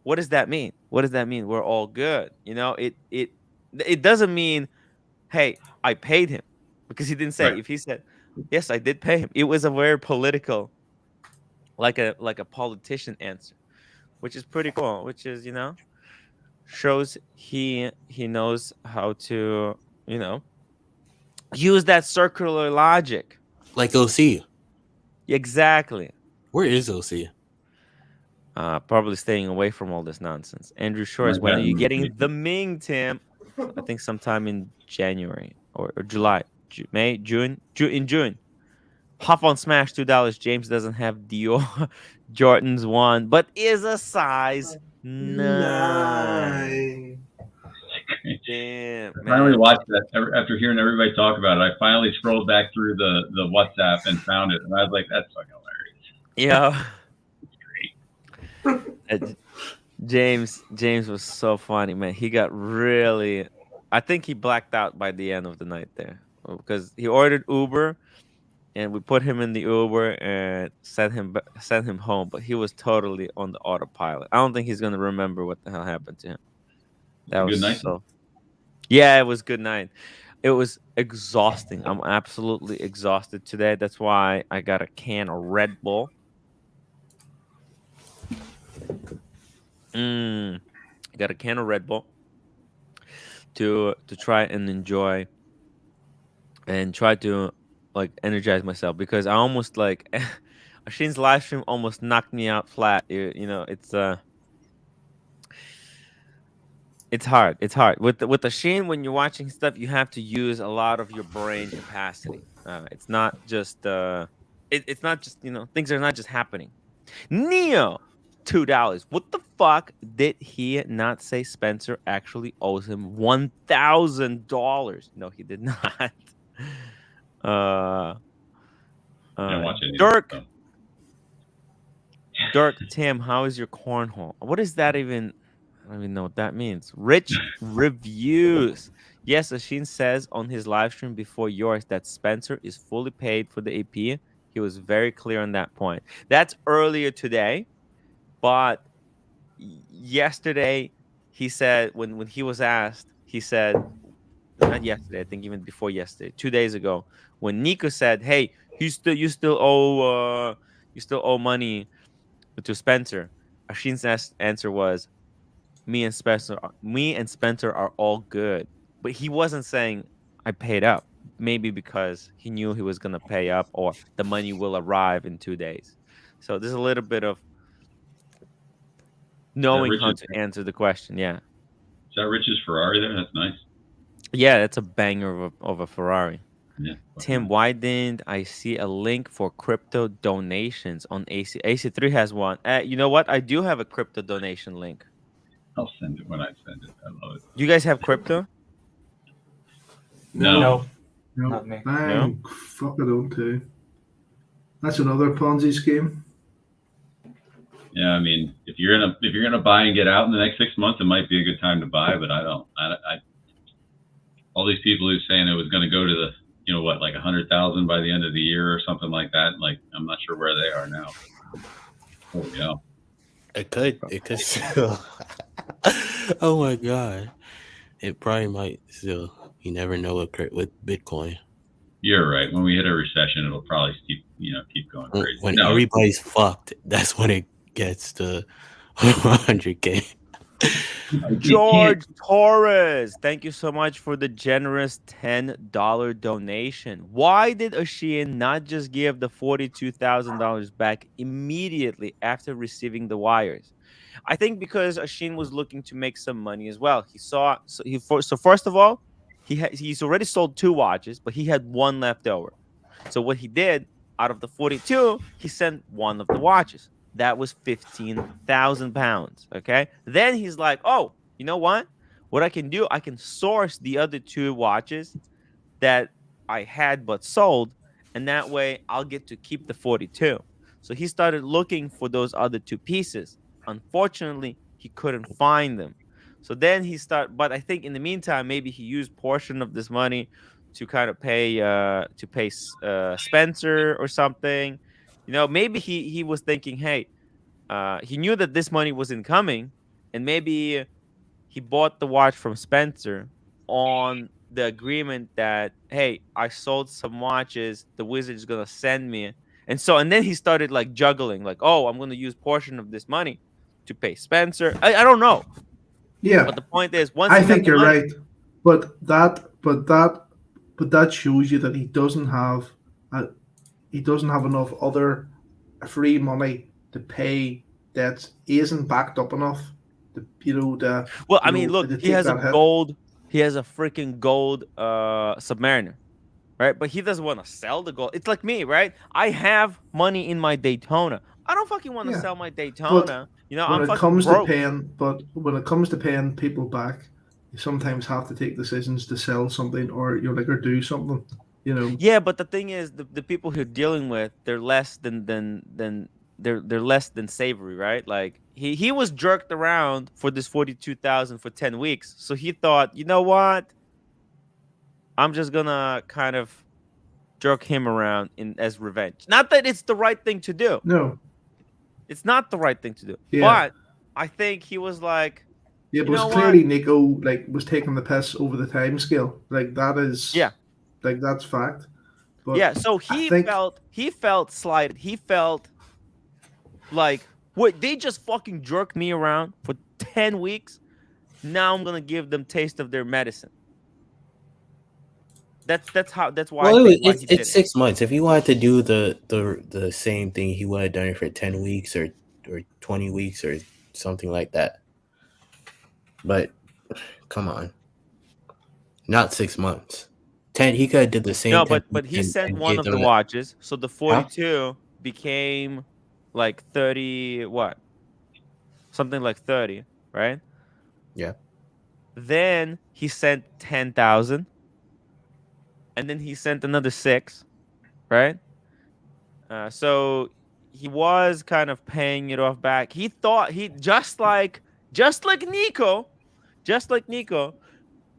What does that mean? What does that mean? We're all good. You know, it doesn't mean, hey, I paid him, because he didn't say. Right. If he said, yes, I did pay him, it was a very political, like a politician answer, which is pretty cool. Which is shows he knows how to use that circular logic. Like OC. Exactly. Where is OC? Probably staying away from all this nonsense. Andrew Shores, when are you getting the Ming, Tim? I think sometime in January or July, May, June. In June. Hop on Smash, $2. James doesn't have Dior Jordans 1, but is a size 9. Damn, I finally watched that after hearing everybody talk about it. I finally scrolled back through the WhatsApp and found it, and I was like, "That's fucking hilarious." Yeah. James was so funny, man. He got really, I think he blacked out by the end of the night there, because he ordered Uber and we put him in the Uber and sent him home, but he was totally on the autopilot. I don't think he's going to remember what the hell happened to him. That was good night. Yeah, it was good night. It was exhausting. I'm absolutely exhausted today. That's why I got a can of Red Bull. I got a can of Red Bull to try and enjoy and try to like energize myself, because I almost like Oshin's live stream almost knocked me out flat. It's hard. It's hard with Oshin. When you're watching stuff, you have to use a lot of your brain capacity. It's not just it's not just things are not just happening. Neo, $2. What the fuck did he not say? Spencer actually owes him $1,000. No, he did not. Dirk, Tim, how is your cornhole? What is that even? I don't even know what that means. Rich reviews. Yes, Oshin says on his live stream before yours that Spencer is fully paid for the AP. He was very clear on that point. That's earlier today, but yesterday he said when he was asked, he said, not yesterday, I think even before yesterday, 2 days ago, when Nico said, "Hey, you still owe money to Spencer," Oshin's answer was, me and Spencer are all good. But he wasn't saying I paid up. Maybe because he knew he was gonna pay up, or the money will arrive in 2 days. So there's a little bit of knowing how to answer the question. Yeah. Is that Rich's Ferrari there? That's nice. Yeah, that's a banger of a Ferrari. Yeah. Tim, why didn't I see a link for crypto donations on AC? AC3 has one. You know what? I do have a crypto donation link. I'll send it when I send it. I love it. You guys have crypto? No. Not me. No? Fuck, I don't too. That's another Ponzi scheme. Yeah, I mean, if you're gonna buy and get out in the next 6 months, it might be a good time to buy. But I don't. All these people who saying it was going to go to what, like 100,000 by the end of the year or something like that. Like, I'm not sure where they are now. Oh yeah. It could still. Oh my god! It probably might still. You never know with Bitcoin. You're right. When we hit a recession, it'll probably keep going crazy. When No, everybody's fucked, that's when it gets to 100K. George Torres, thank you so much for the generous $10 donation. Why did Oshin not just give the $42,000 back immediately after receiving the wires? I think because Oshin was looking to make some money as well. He saw so first of all, he's already sold 2 watches, but he had 1 left over. So what he did, out of the 42, he sent 1 of the watches. That was 15,000 pounds. Okay. Then he's like, oh, you know what? What I can do, I can source the other 2 watches that I had but sold, and that way I'll get to keep the 42. So he started looking for those other 2 pieces. Unfortunately, he couldn't find them. So then but I think in the meantime, maybe he used portion of this money to kind of pay Spencer or something. Maybe he was thinking, hey, he knew that this money was incoming, and maybe he bought the watch from Spencer on the agreement that, hey, I sold some watches, the Wizard's gonna send me, and then he started like juggling, like, oh, I'm gonna use portion of this money to pay Spencer. I don't know, Yeah, but the point is, once I he got think the you're money, right, but that shows you that he doesn't have enough other free money to pay debts. He isn't backed up enough well, I mean, look, to he take has a that hit. freaking gold Submariner, right? But he doesn't want to sell the gold. It's like me, right? I have money in my Daytona. I don't fucking want to Yeah, sell my Daytona. when I'm it fucking comes broke. when it comes to paying people back, you sometimes have to take decisions to sell something or do something. Yeah, but the thing is, the people you're dealing with, they're less than they're less than savory, right? Like he was jerked around for this 42,000 for 10 weeks, so he thought, you know what? I'm just gonna kind of jerk him around as revenge. Not that it's the right thing to do. No, It's not the right thing to do. yeah, But I think he was like, yeah. you But know what? clearly Nico was taking the piss over the time scale. Like that is Yeah. that's fact. But Yeah. So I think he felt slighted. He felt like, wait, they just fucking jerked me around for 10 weeks. Now I'm gonna give them taste of their medicine. That's why I Well, think why it's he did it's it. 6 months. If he wanted to do the same thing, he would have done it for 10 weeks or 20 weeks or something like that. But come on, not 6 months. 10. He could have did the same. No, 10 but he and, sent and one gave of them the the, watches, so the huh? 42 became like 30. What? Something like 30, right? Yeah. Then he sent 10,000, and then he sent another 6, right? So he was kind of paying it off back. He thought he just like Nico,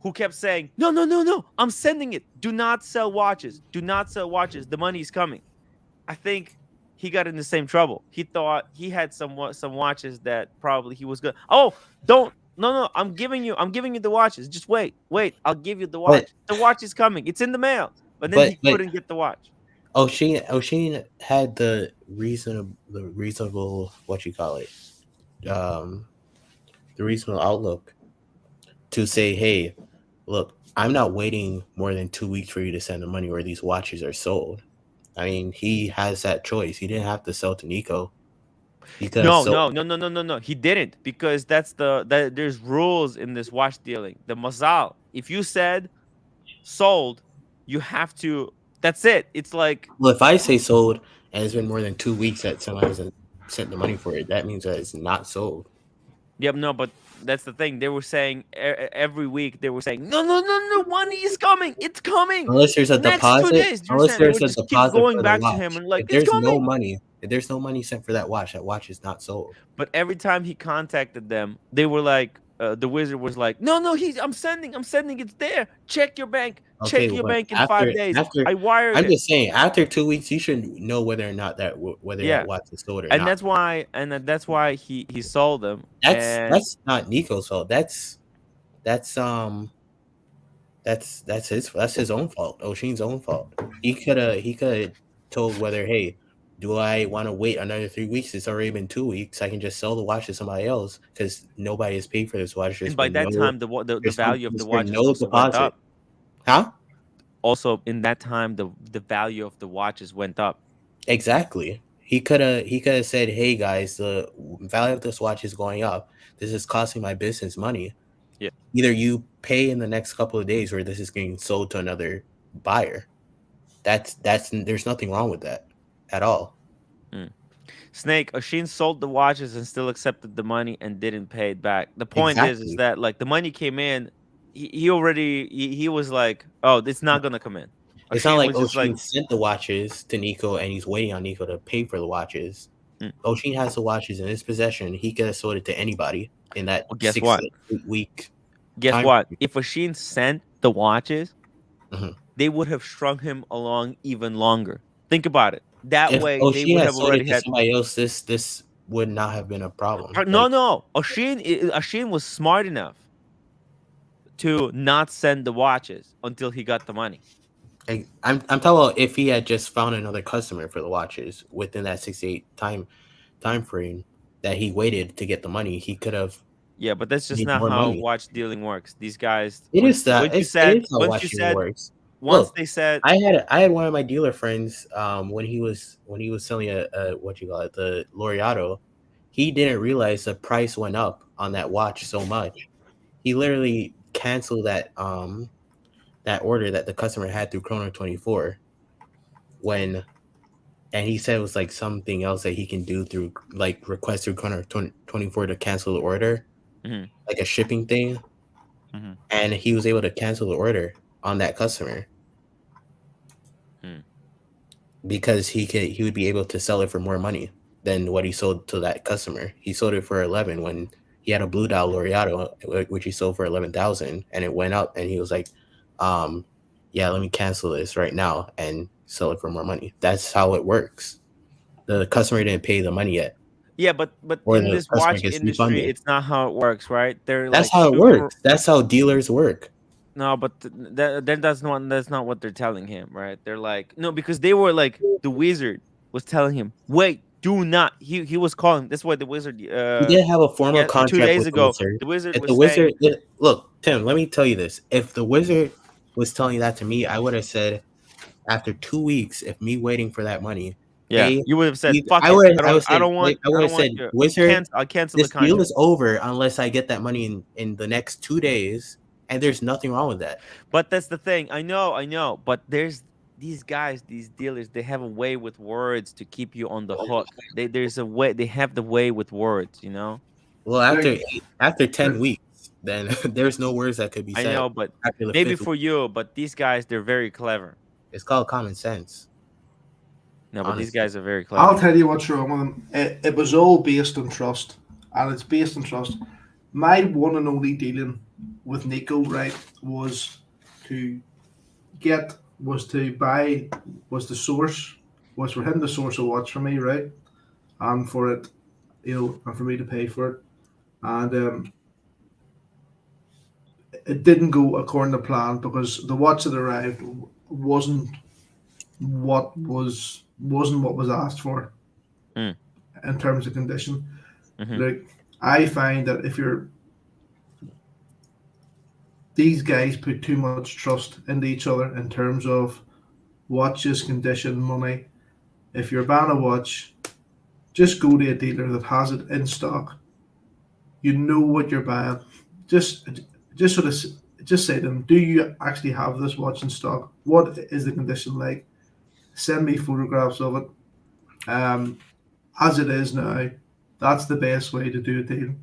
who kept saying, no, no, no, no, I'm sending it. Do not sell watches. Do not sell watches. The money's coming. I think he got in the same trouble. He thought he had some watches that probably he was good. Oh, don't. No, I'm giving you the watches. Just wait. I'll give you the But watch. The watch is coming. It's in the mail. But then but he but couldn't get the watch. Oshin had the reasonable what you call it, um, the reasonable outlook to say, hey, look, I'm not waiting more than 2 weeks for you to send the money or these watches are sold. I mean, he has that choice. He didn't have to sell to Nico. He could have sold. No. He didn't, because there's rules in this watch dealing. The mazal. If you said sold, you have to. That's it. It's like, Well, if I say sold and it's been more than 2 weeks that someone hasn't sent the money for it, that means that it's not sold. yep, no, but that's the thing. They were saying every week. They were saying, no, money is coming. It's coming. Unless there's a Next 2 deposit, days. You're saying they would just keep going for the back to him watch. and like, If it's there's no coming. money sent for that watch is not sold. But every time he contacted them, they were like, the wizard was like, no, I'm sending, it's there. Check your bank, Okay, check your but bank in 5 days. I wired I'm it. just saying, after 2 weeks, you should know whether or not whether Yeah, that watch is sold or and not. that's why he sold them. That's And not Nico's fault. That's that's his own fault. Oshin's own fault. He could told whether, hey, do I want to wait another 3 weeks? It's already been 2 weeks. I can just sell the watch to somebody else because nobody has paid for this watch. and by that time, the value of the watches no also went deposit. up. Huh? Also, in that time, the value of the watches went up. Exactly. He could have said, "Hey guys, the value of this watch is going up. This is costing my business money. Yeah. Either you pay in the next couple of days, or this is getting sold to another buyer." That's there's nothing wrong with that at all. Snake, Oshin sold the watches and still accepted the money and didn't pay it back. The point is Exactly. that like the money came in, he already he was like, oh, it's not gonna come in. It's not Oshin like was just like, Oshin sent the watches to Nico and he's waiting on Nico to pay for the watches. Mm. Oshin has the watches in his possession. He could have sold it to anybody in that well, guess 6 what? to 8 week. Guess time what? frame. If Oshin sent the watches, Mhm. they would have strung him along even longer. Think about it. That If way, they Oshin would had have sold already it to had. somebody else, this would not have been a problem. No. Oshin was smart enough to not send the watches until he got the money. I'm talking about if he had just found another customer for the watches within that 68 time frame that he waited to get the money, he could have. Yeah, but that's just Need not more how money. watch dealing works. These guys, It is that. once you It said, is how once you watching said, works. once Look, they said, I had one of my dealer friends when he was selling a what you call it, the Laureato. He didn't realize the price went up on that watch so much. He literally canceled that order that the customer had through Chrono 24 and he said it was like something else that he can do through like request through Chrono 24 to cancel the order, Mhm. like a shipping thing. Mhm. And he was able to cancel the order on that customer because he would be able to sell it for more money than what he sold to that customer. He sold it for 11 when he had a blue dial Laureato, which he sold for 11,000, and it went up. And he was like, "Yeah, let me cancel this right now and sell it for more money." That's how it works. The customer didn't pay the money yet, yeah, but or in the this customer watch gets industry, refunded. it's not how it works, right? They're That's like how it super. works. That's how dealers work. No, but that's not what they're telling him, right? They're like, no, because they were like, the wizard was telling him, wait, do not. He was calling. That's why the wizard. He didn't have a formal Yeah, two contract days with the ago, wizard. the wizard If was the saying, wizard, look, Tim, let me tell you this. If the wizard was telling that to me, I would have said, after 2 weeks, if me waiting for that money, yeah, hey, you would have said, fuck I it. would, I don't want. I would have said, You. wizard, I cancel the this deal contract. is over unless I get that money in the next 2 days, and there's nothing wrong with that. But that's the thing. I know. But there's these guys, these dealers. They have a way with words to keep you on the hook. There's a way. They have the way with words. You know. Well, after 10 Like, weeks, then there's no words that could be I said. know, but After the maybe fifth for week, you. But these guys, they're very clever. it's called common sense. No, but these Honestly. guys are very I'll clever. tell you what's wrong with them. It was all based on trust, and it's based on trust. My one and only dealing with Nico, right, was to buy, was the source, was for him to source a watch for me, right, and for it, and for me to pay for it, and it didn't go according to plan because the watch that arrived wasn't wasn't what was asked for Mm. in terms of condition. Hmm. Like, I find that if you're these guys put too much trust into each other in terms of watches, condition, money. If you're buying a watch, just go to a dealer that has it in stock. You know what you're buying. Just just sort of just say to them, do you actually have this watch in stock? What is the condition like? Send me photographs of it. As it is now, that's the best way to do a deal.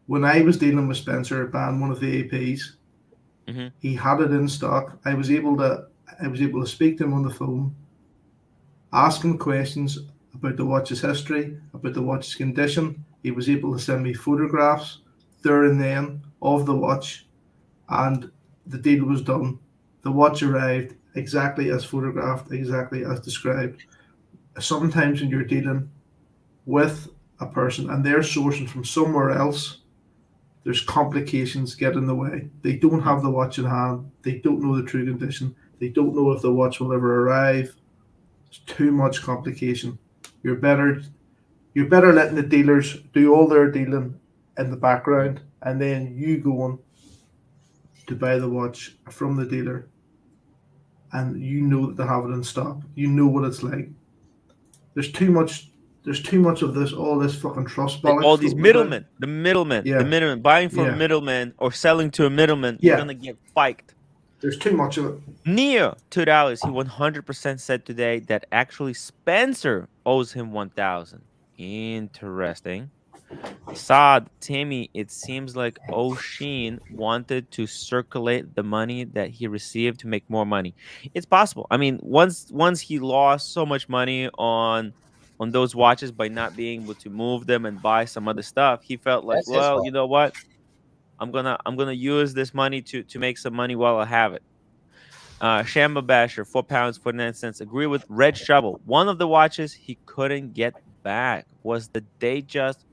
When I was dealing with Spencer buying one of the APs, Hmm. he had it in stock. I was able to speak to him on the phone, ask him questions about the watch's history, about the watch's condition. He was able to send me photographs there and then of the watch, and the deal was done. The watch arrived exactly as photographed, exactly as described. Sometimes when you're dealing with a person and they're sourcing from somewhere else, there's complications get in the way. They don't have the watch in hand. They don't know the true condition. They don't know if the watch will ever arrive. It's too much complication. You're better you're better letting the dealers do all their dealing in the background, and then you go on to buy the watch from the dealer, and you know that they have it in stock. You know what it's like. There's too much. There's too much of this. All this fucking trust Like bollocks all these floating about. the Yeah, middleman, buying from a yeah, middleman or selling to a middleman, you're yeah. gonna get fiked. There's too much of it. Neo $2. He 100% said today that actually Spencer owes him 1,000. Interesting. Saad, Timmy, it seems like Oshin wanted to circulate the money that he received to make more money. It's possible. I mean, once he lost so much money on those watches by not being able to move them and buy some other stuff, he felt like, That's his well, fault. you know what? I'm gonna use this money to make some money while I have it. Shamba Basher, £4, 49 cents. Agree with Red Shovel. One of the watches he couldn't get back was the Datejust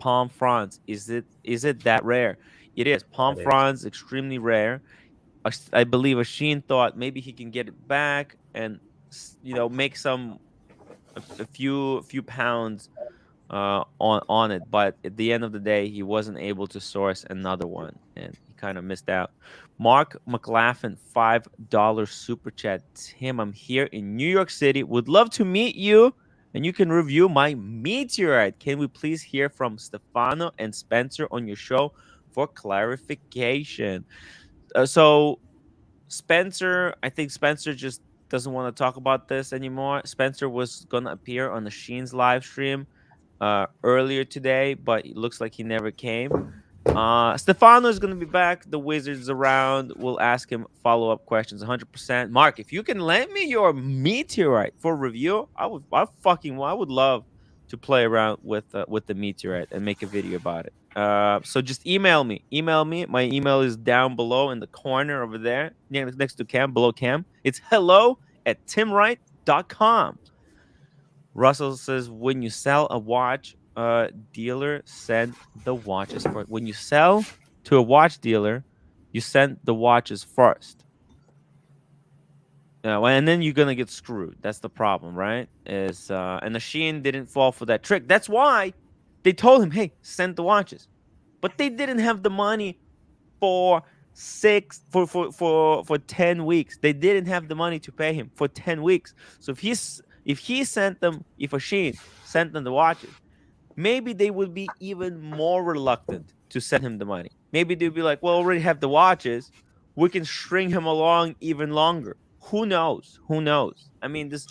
Palm Fronds. Is it that rare? It is. Palm That is. Fronds extremely rare. I believe Asheen thought maybe he can get it back and make a few pounds on it, but at the end of the day he wasn't able to source another one and he kind of missed out. Mark McLaughlin, $5 super chat. Tim, I'm here in New York City, would love to meet you and you can review my meteorite. Can we please hear from Stefano and Spencer on your show for clarification? So Spencer, I think Spencer just doesn't want to talk about this anymore. Spencer was gonna appear on the Sheen's live stream earlier today, but it looks like he never came. Stefano is going to be back. The Wizards around. We'll ask him follow-up questions 100%. Mark, if you can lend me your meteorite for review, I would love to play around with the meteorite and make a video about it. So just email me. Email me. My email is down below in the corner over there, next to Cam, below Cam. It's hello@timwright.com. Russell says, when you sell a watch, dealer send the watches first. When you sell to a watch dealer, you send the watches first. And then you're gonna get screwed. That's the problem, right? And the Sheen didn't fall for that trick. That's why they told him, "Hey, send the watches," but they didn't have the money for 10 weeks. They didn't have the money to pay him for 10 weeks. So if Oshin sent them the watches, maybe they would be even more reluctant to send him the money. Maybe they'd be like, well, already have the watches. We can string him along even longer. Who knows? Who knows? I mean, this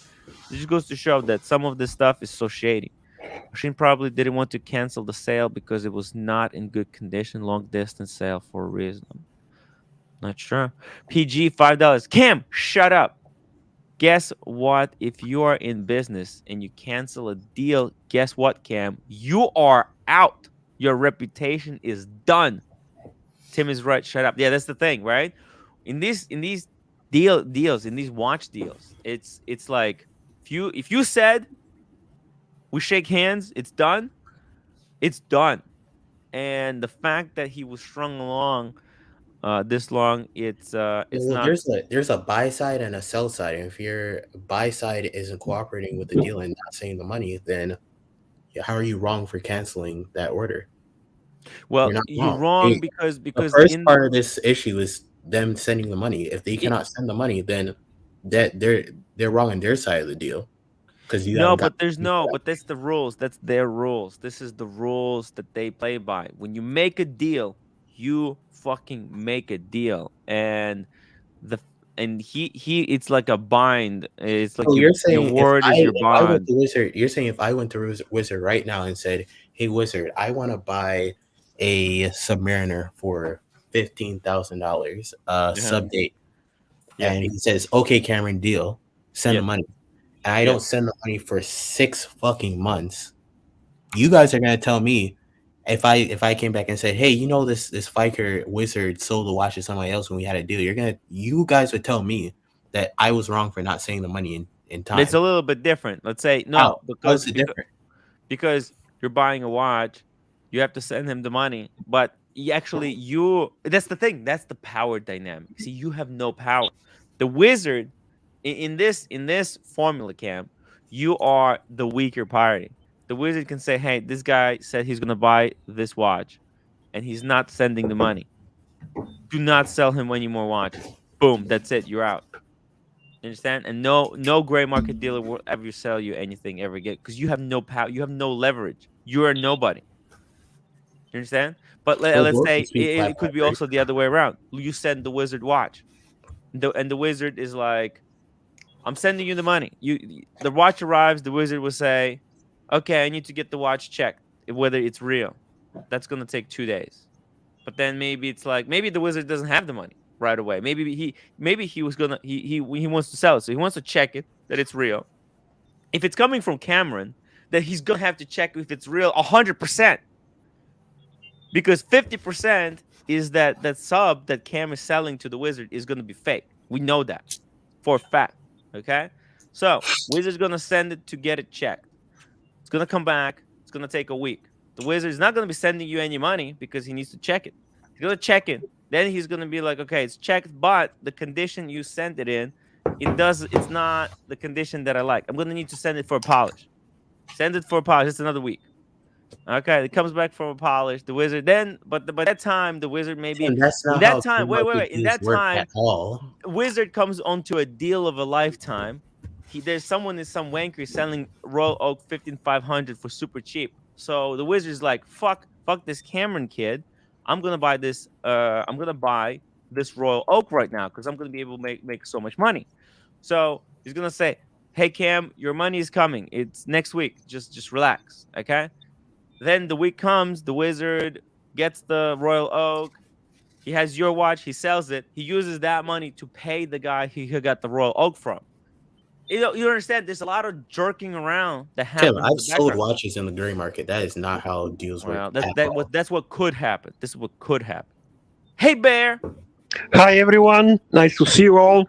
just goes to show that some of this stuff is so shady. Oshin probably didn't want to cancel the sale because it was not in good condition. Long distance sale for a reason. I'm not sure. PG, $5. Cam, shut up. Guess what? If you are in business and you cancel a deal, guess what, Cam? You are out. Your reputation is done. Tim is right. Shut up. Yeah, that's the thing, right? In these deals, in these watch deals, it's like if you said we shake hands, it's done. It's done. And the fact that he was strung along this long, it's Well, not. there's a buy side and a sell side. And if your buy side isn't cooperating with the deal and not sending the money, then how are you wrong for canceling that order? Well, You're not you're wrong. wrong The because first in part of this issue is them sending the money. If they it, cannot send the money, then they're wrong on their side of the deal because you no, haven't got. but there's no, but that's the rules. That's their rules. This is the rules that they play by. When you make a deal, you fucking make a deal, and the he it's like a bind. It's like So you're your saying word is your if I went bond. to Wizard, you're saying if I went to Wizard right now and said, "Hey Wizard, I want to buy a Submariner for $15,000, Uh-huh. sub date," Yeah. and he says, "Okay, Cameron, deal, send the Yes. money," and I Yes. don't send the money for 6 fucking months, you guys are gonna tell me, if I came back and said, hey, this Fiker wizard sold the watch to somebody else when we had a deal, you guys would tell me that I was wrong for not sending the money in time. It's a little bit different. Let's say How because is it different? because you're buying a watch, you have to send him the money, but that's the thing. That's the power dynamic. See, you have no power. The wizard in this formula, Cam, you are the weaker party. The wizard can say, hey, this guy said he's gonna buy this watch and he's not sending the money. Do not sell him any more watches. Boom, that's it. You're out. You understand? And no gray market dealer will ever sell you anything ever again because you have no power. You have no leverage. You are nobody. You understand? But let's say it could be also the other way around. You send the wizard watch, and the wizard is like, "I'm sending you the money." The watch arrives. The wizard will say, "Okay, I need to get the watch checked whether it's real." That's gonna take 2 days. But then maybe it's like maybe the wizard doesn't have the money right away. Maybe he was gonna he wants to sell it, so he wants to check it that it's real. If it's coming from Cameron, then he's gonna have to check if it's real 100%. Because 50% is that sub that Cam is selling to the wizard is gonna be fake. We know that for a fact. Okay, so wizard's gonna send it to get it checked. It's gonna come back. It's gonna take a week. The wizard is not gonna be sending you any money because he needs to check it. He's gonna check it. Then he's gonna be like, okay, it's checked, but the condition you sent it in, it's not the condition that I like. I'm gonna need to send it for a polish. Send it for a polish. It's another week. Okay, it comes back from a polish. The wizard then, but by that time, the wizard maybe And that's not in that how time. Wait. In that work time, at all. wizard comes onto a deal of a lifetime. There's some wanker selling Royal Oak 15,500 for super cheap. So the wizard's like, fuck this Cameron kid. I'm gonna buy this. I'm gonna buy this Royal Oak right now because I'm gonna be able to make so much money. So he's gonna say, hey Cam, your money is coming. It's next week. Just relax, okay? Then the week comes, the wizard gets the Royal Oak. He has your watch. He sells it. He uses that money to pay the guy he got the Royal Oak from. You understand? There's a lot of jerking around that happens. Tim, I've sold watches in the gray market. That is not how deals work. That's what could happen. This is what could happen. Hey, Bear. Hi, everyone. Nice to see you all.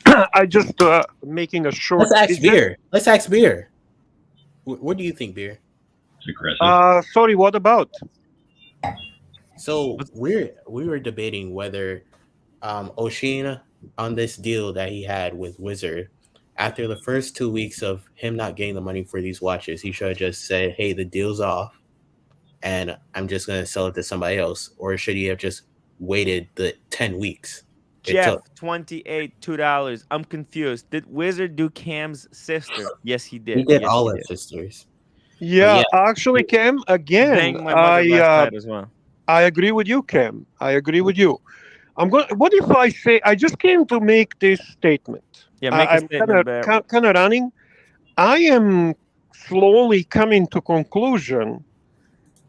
I just making a short. Let's ask Beer. What do you think, Beer? It's aggressive. Sorry, what about? So we were debating whether Oshin on this deal that he had with Wizard, after the first 2 weeks of him not getting the money for these watches, he should have just said, hey, the deal's off and I'm just going to sell it to somebody else. Or should he have just waited the 10 weeks? Jeff, $28. I'm confused. Did Wizard do Cam's sister? Yes, he did. He did all his sisters. Yeah, actually, Cam, again, as well. I agree with you, Cam. I agree with you. What if I say I just came to make this statement? Yeah, make a statement. I'm kind of running. I am slowly coming to conclusion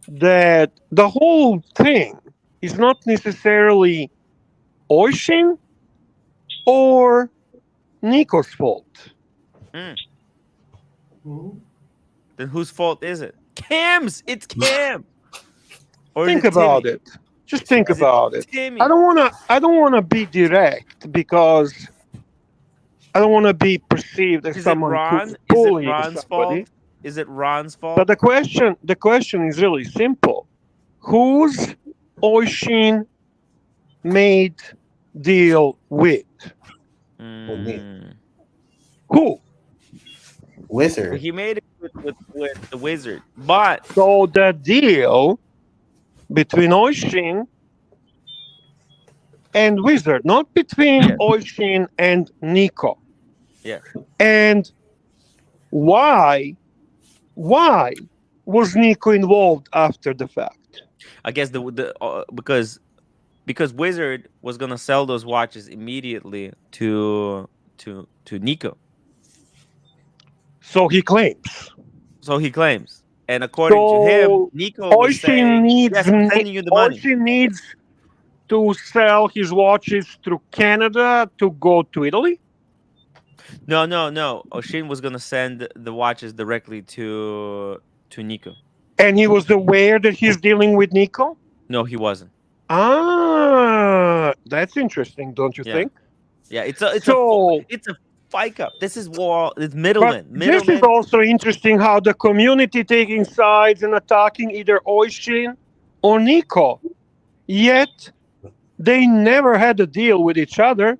that the whole thing is not necessarily Oshin or Nico's fault. Then whose fault is it? Cam's. It's Cam. Or think about it. Just think about it. I don't wanna be direct because I don't want to be perceived as someone who's bullying somebody. Is it Ron's fault? But the question is really simple. Who's Oshin made deal with? Who? Wizard. He made it with the wizard. But so the deal between Oshin and Wizard, not between Oshin and Nico. Yeah. And why was Nico involved after the fact? I guess because Wizard was gonna sell those watches immediately to Nico. So he claims. And according to him, Nico was saying, yes, I'm sending you the money. Oshin needs to sell his watches through Canada to go to Italy? No. Oshin was gonna send the watches directly to Nico. And he was aware that he's dealing with Nico? No, he wasn't. Ah, that's interesting, don't you think? Yeah, it's So- a fight up. This is war. It's But middleman. this is also interesting how the community taking sides and attacking either Oshin or Nico. Yet, they never had a deal with each other.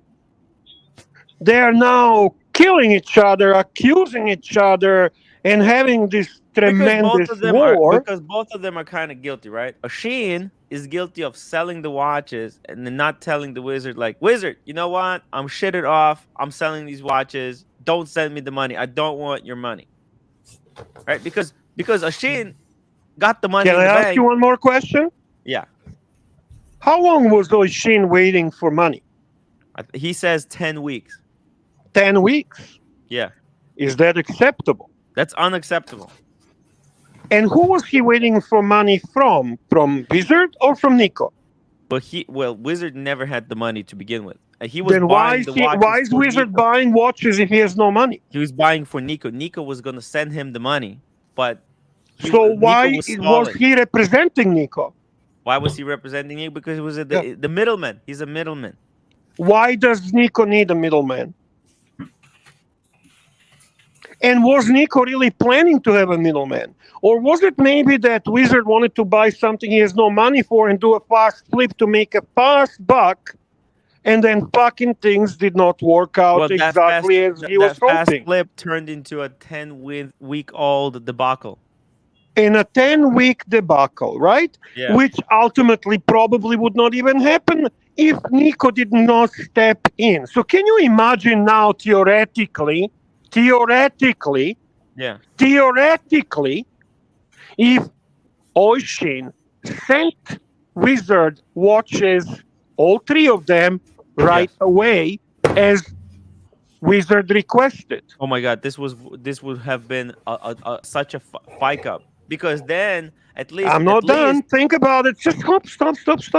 They are now killing each other, accusing each other, and having this tremendous war. Because both of them are kind of guilty, right? Oshin is guilty of selling the watches and then not telling the wizard, like, wizard, you know what? I'm shitted off. I'm selling these watches. Don't send me the money. I don't want your money. Right? Because Oshin got the money. Can in I the ask bank. you one more question? Yeah. How long was Oshin waiting for money? He says 10 weeks. 10 weeks. Yeah. Is that acceptable? That's unacceptable. And who was he waiting for money from? From Wizard or from Nico? But Wizard never had the money to begin with. He was Then why is Wizard buying watches if he has no money? He was buying for Nico. Nico was going to send him the money, but why was he representing Nico? Why was he representing Nico? Because he was the middleman. He's a middleman. Why does Nico need a middleman? And was Nico really planning to have a middleman? Or was it maybe that Wizard wanted to buy something he has no money for and do a fast flip to make a fast buck, and then fucking things did not work out exactly as he was hoping? That fast flip turned into a 10-week-old debacle. In a 10-week debacle, right? Yeah. Which ultimately probably would not even happen if Nico did not step in. So can you imagine now theoretically, if Oshin sent Wizard watches, all three of them, right away, as Wizard requested. Oh my God, this would have been such a fight up, because then at least I'm not done. Think about it. Just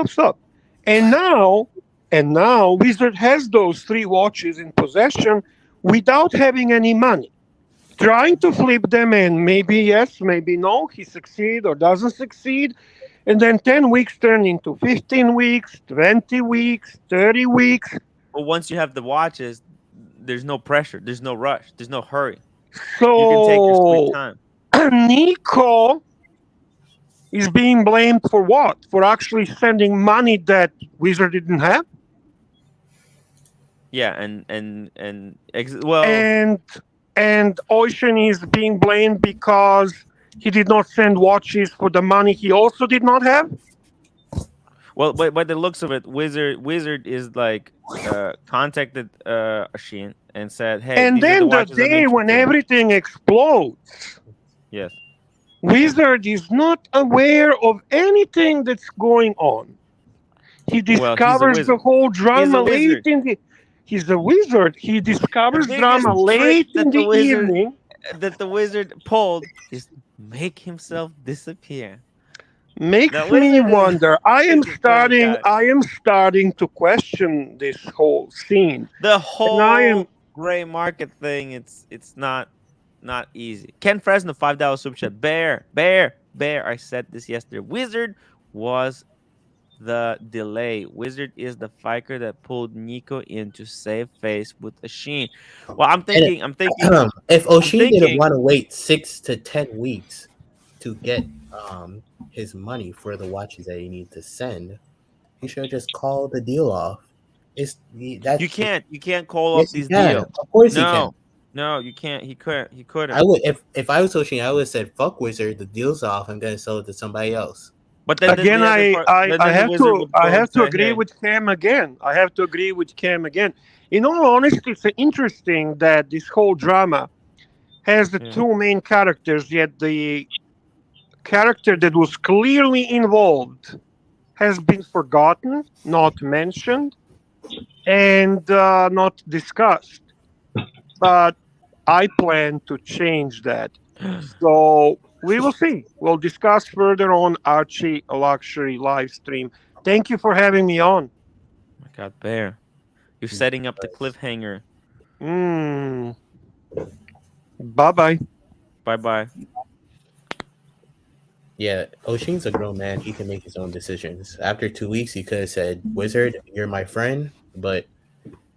stop. And now Wizard has those three watches in possession without having any money. Trying to flip them, and maybe yes, maybe no, he succeed or doesn't succeed. And then 10 weeks turn into 15 weeks, 20 weeks, 30 weeks. But once you have the watches, there's no pressure, there's no rush, there's no hurry. So you can take your sweet time. Nico is being blamed for what? For actually sending money that Wizard didn't have? Yeah, and Oshin is being blamed because he did not send watches for the money he also did not have. Well, by the looks of it, Wizard is like contacted Oshin and said, "Hey." And then the day when everything explodes, yes, Wizard is not aware of anything that's going on. He discovers the whole drama late in the. He's a wizard. He discovers drama late in the evening. That the wizard pulled is make himself disappear. Makes me wonder. I am starting to question this whole scene. The whole gray market thing. It's not easy. Ken Fresno, $5 super chat. Bear. I said this yesterday. Wizard was the delay. Wizard is the fighter that pulled Nico in to save face with Oshin. Well, I'm thinking. If Oshin didn't want to wait 6 to 10 weeks to get his money for the watches that he needs to send, he should have just called the deal off. You can't call off these deals. Of course he can. No, you can't. He couldn't. I would if I was Oshin, I would have said, "Fuck Wizard, the deal's off. I'm gonna sell it to somebody else." But then again, I have to agree with Cam again. In all honesty, it's interesting that this whole drama has the two main characters, yet the character that was clearly involved has been forgotten, not mentioned, and not discussed. But I plan to change that. So we will see. We'll discuss further on Archie Luxury live stream. Thank you for having me on. Oh my God, Bear. You're setting up the cliffhanger. Bye-bye. Bye-bye. Yeah, Oshin's a grown man. He can make his own decisions. After 2 weeks, he could have said, "Wizard, you're my friend, but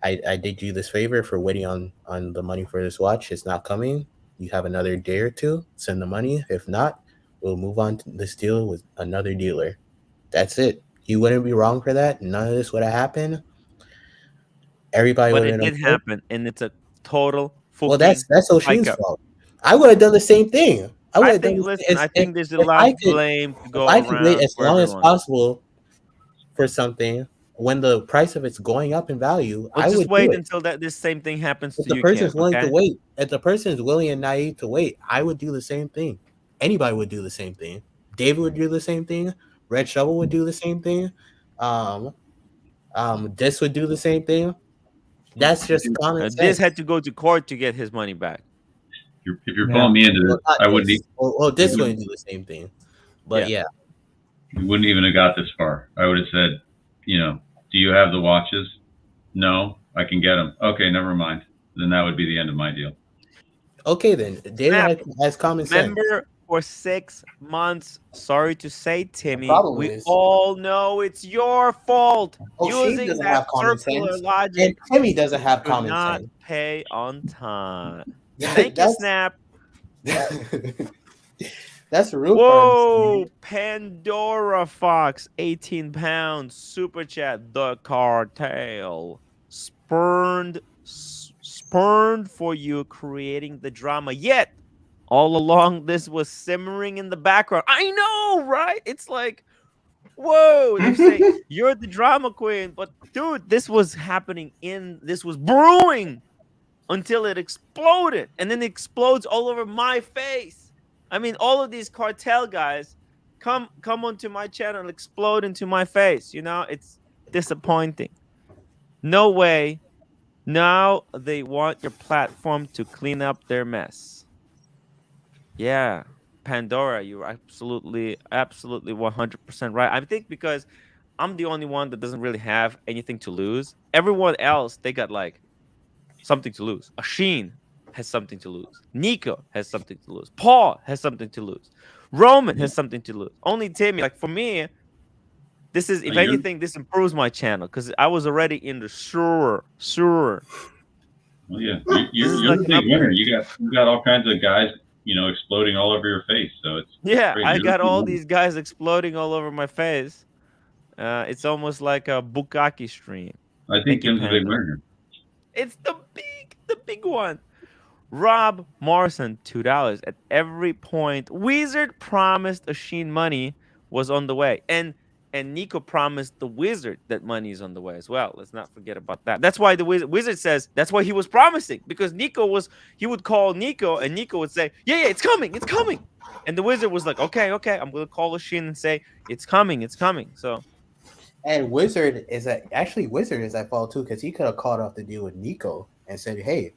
I did you this favor for waiting on the money for this watch. It's not coming. You have another day or two. Send the money. If not, we'll move on to this deal with another dealer." That's it. He wouldn't be wrong for that. None of this would have happened. Everybody But would have it been did okay. happen, and it's a total Well, fucking that's Oshin's hiccup. fault. I would have done the same thing. I would I have done think, the same. listen, I think there's a If lot I of could blame to if go I could wait around as for long as everyone. possible for something when the price of it's going up in value, Well, I just would do wait it. until this same thing happens If to the you, Cam. person's willing to Okay. wait, if the person is willing and naive to wait, I would do the same thing. Anybody would do the same thing. David would do the same thing. Red Shovel would do the same thing. Um, this would do the same thing. That's just common This had sense. to go to court to get his money back. If you're Yeah. pulling me into Well, this, not I wouldn't. this. Well, You this wouldn't do the same thing. But yeah, wouldn't even have got this far. I would have said, do you have the watches? No, I can get them. Okay, never mind. Then that would be the end of my deal. okay then. David has common sense. Member for 6 months. Sorry to say, Timmy, problem we is- all know it's your fault. Oshin Using doesn't that have common circular sense, logic. and Timmy doesn't have Do common not sense. pay on time. Thank you, That's Snap. that's the real Whoa, part. Pandora Fox, 18 pounds, super chat, the cartel, spurned for you creating the drama. Yet, all along, this was simmering in the background. I know, right? It's like, whoa, they say, you're the drama queen. But, dude, this was happening this was brewing until it exploded. And then it explodes all over my face. I mean, all of these cartel guys come onto my channel and explode into my face. It's disappointing. No way. Now they want your platform to clean up their mess. Yeah, Pandora, you're absolutely 100% right. I think because I'm the only one that doesn't really have anything to lose. Everyone else, they got like something to lose. Oshin has something to lose. Nico has something to lose. Paul has something to lose. Roman has something to lose. Only Timmy. Like for me, this is, if anything, this improves my channel because I was already in the sewer. Well, yeah, you're the big winner. You got all kinds of guys, exploding all over your face. So it's crazy. I got all these guys exploding all over my face. It's almost like a Bukkake stream. I think Tim's a big winner. It's the big one. Rob Morrison, $2 at every point. Wizard promised Oshin money was on the way, and Nico promised the Wizard that money is on the way as well. Let's not forget about that. That's why the Wizard says that's why he was promising, because he would call Nico, and Nico would say, yeah, it's coming, and the Wizard was like, okay, I'm gonna call Oshin and say it's coming. So. And Wizard is at fault too, because he could have called off the deal with Nico and said, "Hey,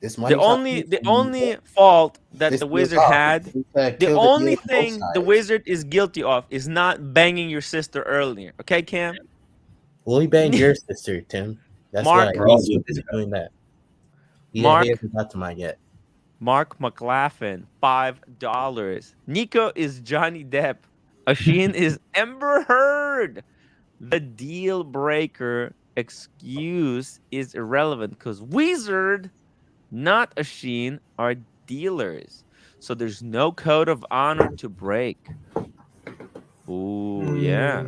this money." The only fault that the Wizard had, the only thing the Wizard is guilty of is not banging your sister earlier. Okay, Cam? Well, he banged your sister, Tim. That's Mark, why he's doing that. Mark, he hasn't got to mine yet. Mark McLaughlin, $5. Nico is Johnny Depp. Oshin is Amber Heard. The deal breaker excuse is irrelevant because Wizard, not Oshin, are dealers. So there's no code of honor to break. Ooh, yeah.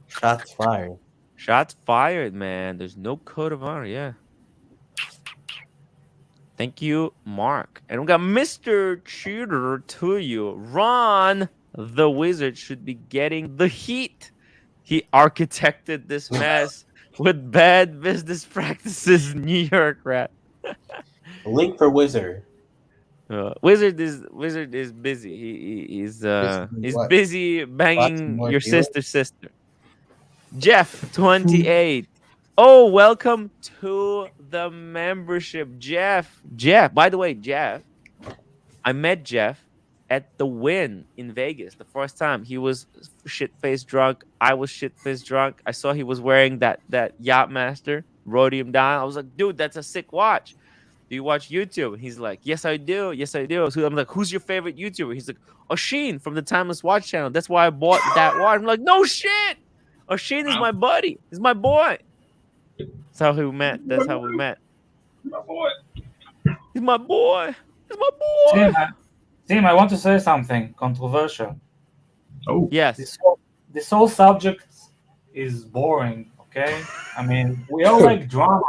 Shots fired. Shots fired, man. There's no code of honor, yeah. Thank you, Mark. And we got Mr. Cheater to you. Ron, the Wizard, should be getting the heat. He architected this mess with bad business practices, New York rat. Link for Wizard. Wizard is busy. He's busy banging your sister's sister. Jeff 28. Oh, welcome to the membership, Jeff. By the way, Jeff, I met Jeff at the Win in Vegas the first time. He was shit-faced drunk. I was shit-faced drunk. I saw he was wearing that Yachtmaster, rode him down. I was like, dude, that's a sick watch. Do you watch YouTube? He's like, yes, I do. Yes, I do. So I'm like, who's your favorite YouTuber? He's like, Oshin from the Timeless Watch channel. That's why I bought that watch. I'm like, no shit. Oshin is my buddy. He's my boy. That's how we met. That's how we met. My boy. He's my boy. He's my boy. Tim, I want to say something controversial. Oh, Yes. This whole subject is boring, okay? I mean, we all like drama,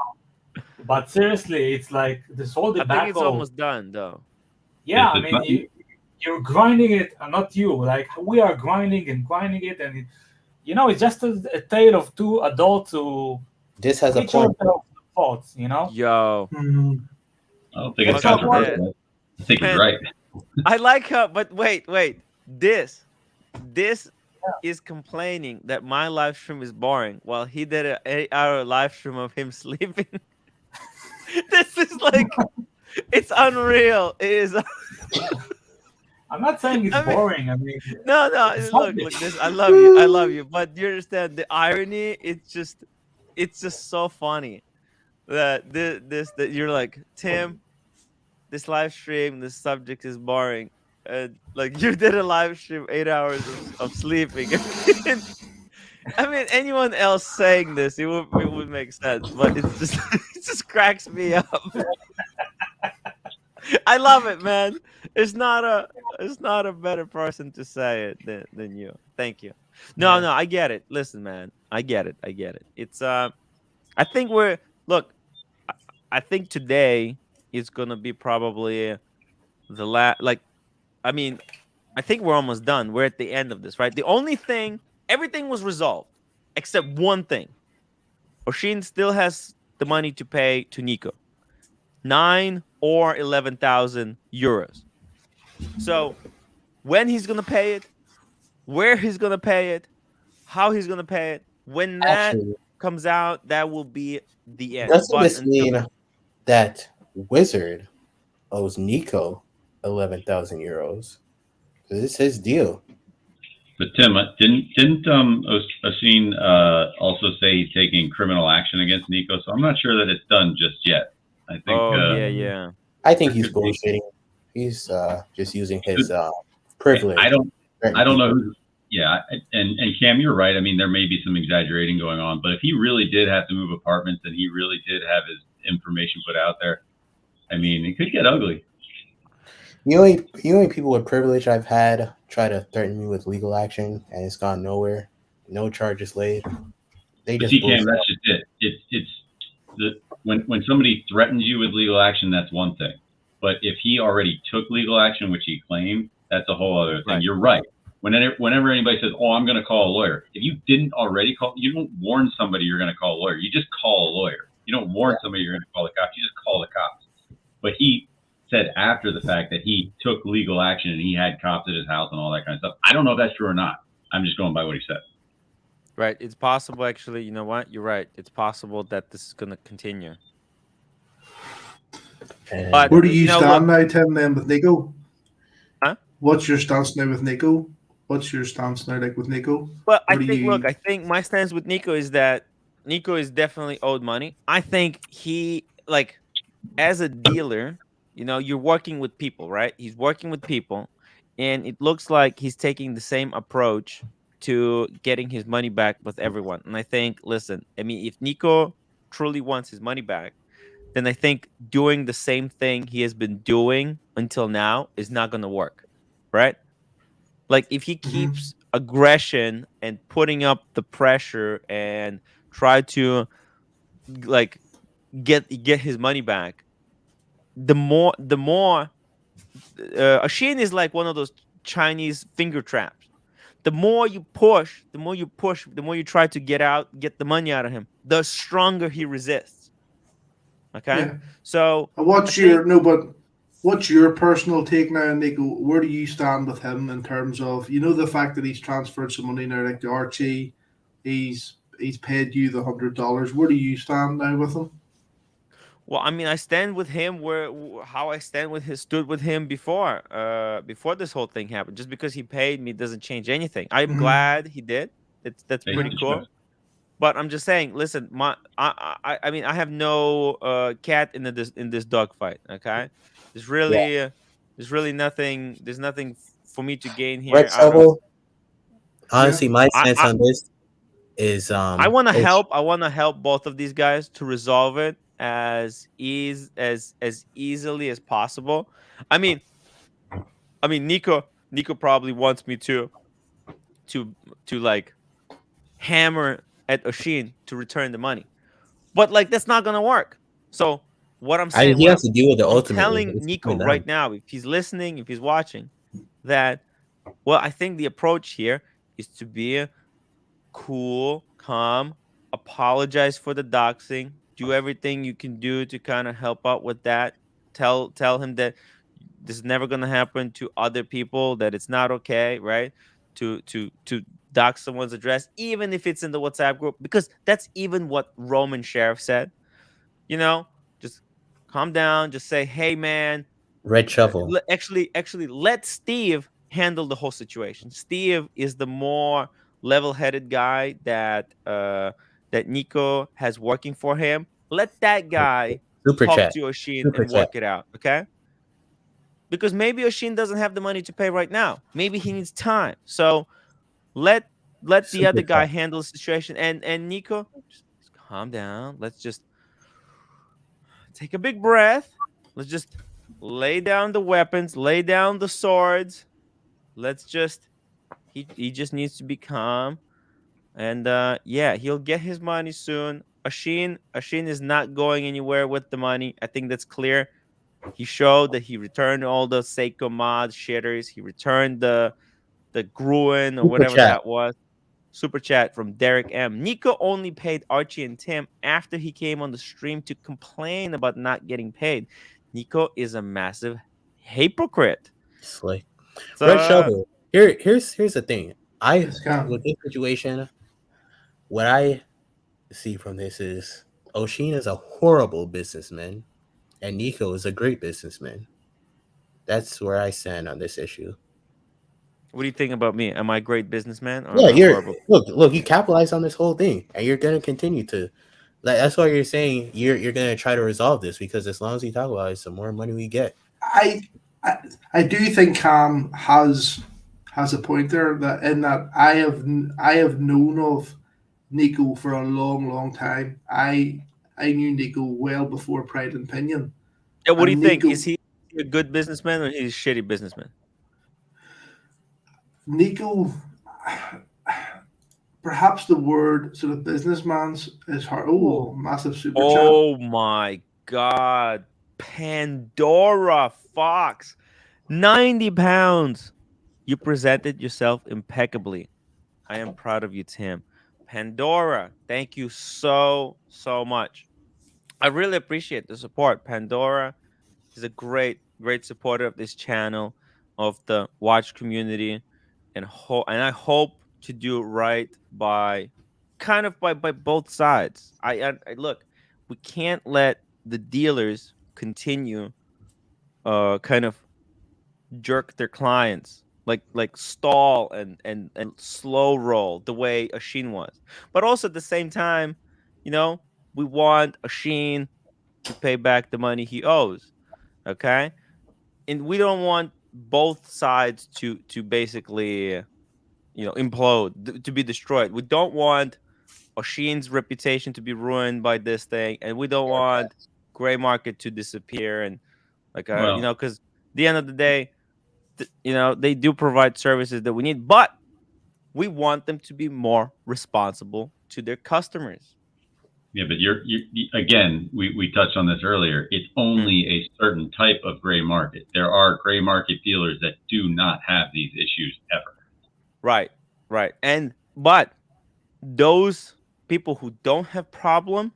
but seriously, it's like this whole I debacle. think it's almost done, though. Yeah, I It's mean, you're grinding it, not you. Like, we are grinding it, and it's just a tale of two adults who This has a teach point. themselves thoughts, Yo. I don't think it's Fuck controversial. I think he's Man. right. I like how, but wait. This is complaining that my live stream is boring while he did an 8-hour live stream of him sleeping. This is like, it's unreal. It is. I'm not saying it's boring. I mean, No. It's Look. not- This. I love you. But you understand the irony? It's just so funny that that you're like, Tim, this live stream, this subject is boring. Like, you did a live stream 8 hours of sleeping. I mean, anyone else saying this, it would make sense, but it's just it just cracks me up. I love it, man. It's not a better person to say it than you. Thank you. No, I get it. Listen, man, I get it. It's I think I think today is gonna be probably the last. Like, I mean, I think we're almost done. We're at the end of this, right? The only thing, everything was resolved except one thing. Oshin still has the money to pay to Nico, 9 or 11,000 euros. So when he's gonna pay it, where he's gonna pay it, how he's gonna pay it, when that Actually, comes out, that will be the end. doesn't But this until mean that Wizard owes Nico 11,000 euros? This is his deal. But Tim, didn't Oshin also say he's taking criminal action against Nico? So I'm not sure that it's done just yet. I think. yeah. I think he's bullshitting. He's just using his privilege. I don't know who. Yeah, and Cam, you're right. I mean, there may be some exaggerating going on, but if he really did have to move apartments and he really did have his information put out there, I mean, it could get ugly. The only people with privilege I've had try to threaten me with legal action, and it's gone nowhere. No charges laid. They just See, Cam, bullshit. that's just it. It's when somebody threatens you with legal action, that's one thing. But if he already took legal action, which he claimed, that's a whole other thing. Right. You're right. Whenever anybody says, "Oh, I'm going to call a lawyer," if you didn't already call, you don't warn somebody you're going to call a lawyer. You just call a lawyer. You don't warn somebody you're going to call the cops. You just call the cops. But he said after the fact that he took legal action and he had cops at his house and all that kind of stuff. I don't know if that's true or not. I'm just going by what he said. Right. It's possible, actually. You know what? You're right. It's possible that this is going to continue. And But Where do you know, stand look- now, Tim, then with Nico? Huh? What's your stance now with Nico? What's your stance now like with Nico? But I What do think, you- look, I think my stance with Nico is that Nico is definitely owed money. I think he, like, as a dealer, you're working with people, right? He's working with people, and it looks like he's taking the same approach to getting his money back with everyone. And I think, listen, I mean, if Nico truly wants his money back, then I think doing the same thing he has been doing until now is not going to work, right? Like, if he keeps aggression and putting up the pressure and try to, like, get his money back, the more Oshin is like one of those Chinese finger traps. The more you push, the more you try to get the money out of him, the stronger he resists. Okay, Yeah. so And what's your personal take now, Nico? Where do you stand with him in terms of the fact that he's transferred some money now, like to Archie, he's paid you the $100. Where do you stand now with him? well, I mean, I stand with him how I stood with him before this whole thing happened. Just because he paid me doesn't change anything. I'm Mhm. glad he did. That's Hey, pretty that's cool. good. But I'm just saying, listen, I mean, I have no cat in in this dogfight. Okay, there's Yeah. really there's really nothing. There's nothing for me to gain Red here out of. Shovel. Yeah. Honestly, my I stance I, on this is I want to Osh. help. I want to help both of these guys to resolve it as easily as possible. I mean, Nico probably wants me to to like hammer at Oshin to return the money. But like that's not gonna work. So what I'm I saying, he what has to deal with it I'm ultimately. telling It's Nico between right them. now, if he's listening, if he's watching, that well, I think the approach here is to be cool, calm, apologize for the doxing, do everything you can do to kind of help out with that. Tell him that this is never gonna happen to other people, that it's not okay, right? To dox someone's address, even if it's in the WhatsApp group, because that's even what Roman Sheriff said. You know, just calm down, just say, hey man, Red Shovel. actually let Steve handle the whole situation. Steve is the more level-headed guy that Nico has working for him. Let that guy Super talk chat. to Oshin Super and chat. work it out, okay? Because maybe Oshin doesn't have the money to pay right now. Maybe he needs time. So let let the Super other guy chat. handle the situation, and Nico, just calm down. Let's just take a big breath. Let's just lay down the weapons, lay down the swords. Let's just he just needs to be calm. And yeah, he'll get his money soon. Ashin is not going anywhere with the money. I think that's clear. He showed that he returned all the Seiko mod shitters. He returned the Gruen or Super whatever chat. that was. Super chat from Derek M. Nico only paid Archie and Tim after he came on the stream to complain about not getting paid. Nico is a massive hypocrite. Slick. Red So Shovel. Here's the thing. I It's calm. with this situation, what I see from this is Oshin is a horrible businessman, and Nico is a great businessman. That's where I stand on this issue. what do you think about me? Am I a great businessman or am Yeah, I a you're horrible? look. You capitalize on this whole thing, and you're gonna continue to. Like that's why you're saying you're gonna try to resolve this because as long as you talk about it, the more money we get. I, I I do think Cam has a point there, that in that I have known of Nico for a long time. I knew Nico well before Pride and Pinion, Yeah, what do you and think? Is he a good businessman or he's a shitty businessman? Nico, perhaps the word sort of businessman's is hard. Oh, massive super chat. Oh my god. Pandora Fox. 90 pounds. You presented yourself impeccably. I am proud of you, Tim. Pandora, thank you so much. I really appreciate the support. Pandora is a great supporter of this channel, of the watch community, and I hope to do right by kind of by both sides. I look, we can't let the dealers continue kind of jerk their clients, like stall and slow roll the way Ashin was. But also at the same time, you know, we want Ashin to pay back the money he owes. Okay? And we don't want both sides to basically implode, to be destroyed. We don't want Oshin's reputation to be ruined by this thing, and we don't want gray market to disappear. And like Well, because the end of the day, they do provide services that we need, but we want them to be more responsible to their customers. yeah, but again, we touched on this earlier. It's Mm, only a certain type of gray market. There are gray market dealers that do not have these issues ever. right, right. And but those people who don't have problem,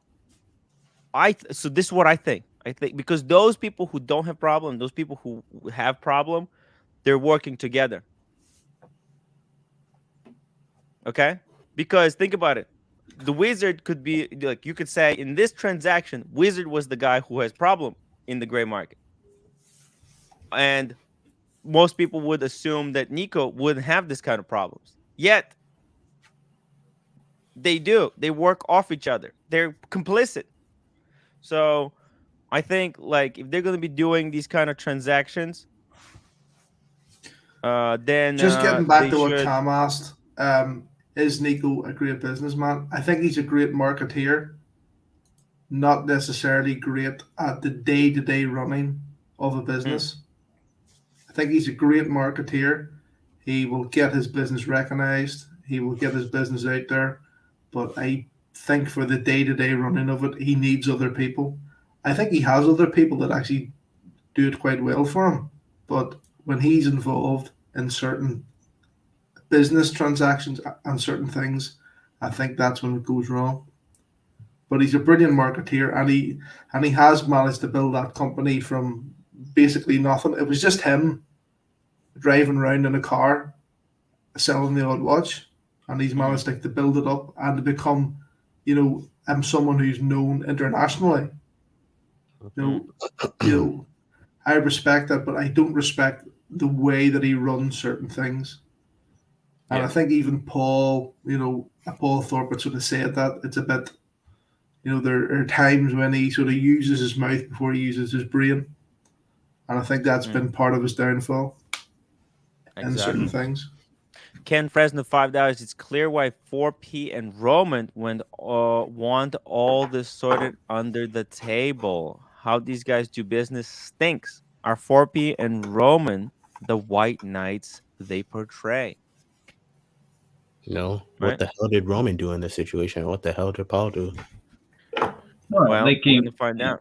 so this is what I think. I think because those people who don't have problem, those people who have problem, they're working together. Okay? Because think about it. The wizard could be like, you could say in this transaction, wizard was the guy who has problem in the gray market. And most people would assume that Nico wouldn't have this kind of problems. Yet They do. They work off each other. They're complicit. So I think like if they're gonna be doing these kind of transactions, then Just getting back they to what should. Cam asked, is Nico a great businessman? I think he's a great marketeer, not necessarily great at the day-to-day running of a business. I think he's a great marketeer. He will get his business recognized. He will get his business out there. But I think for the day-to-day running of it, he needs other people. I think he has other people that actually do it quite well for him. But when he's involved in certain business transactions and certain things, I think that's when it goes wrong. But he's a brilliant marketeer, and he has managed to build that company from basically nothing. It was just him driving around in a car selling the odd watch, and he's managed to build it up and to become, someone who's known internationally. You know, I respect that, but I don't respect the way that he runs certain things. And I think even Paul Thorpe would sort of said that it's a bit, there are times when he sort of uses his mouth before he uses his brain. And I think that's been part of his downfall in certain things. Ken Fresno, $5. It's clear why 4P and Roman want all this sorted under the table. How these guys do business stinks. Are 4P and Roman the white knights they portray? No. Right? What the hell did Roman do in this situation? What the hell did Paul do? Well, they came to find out.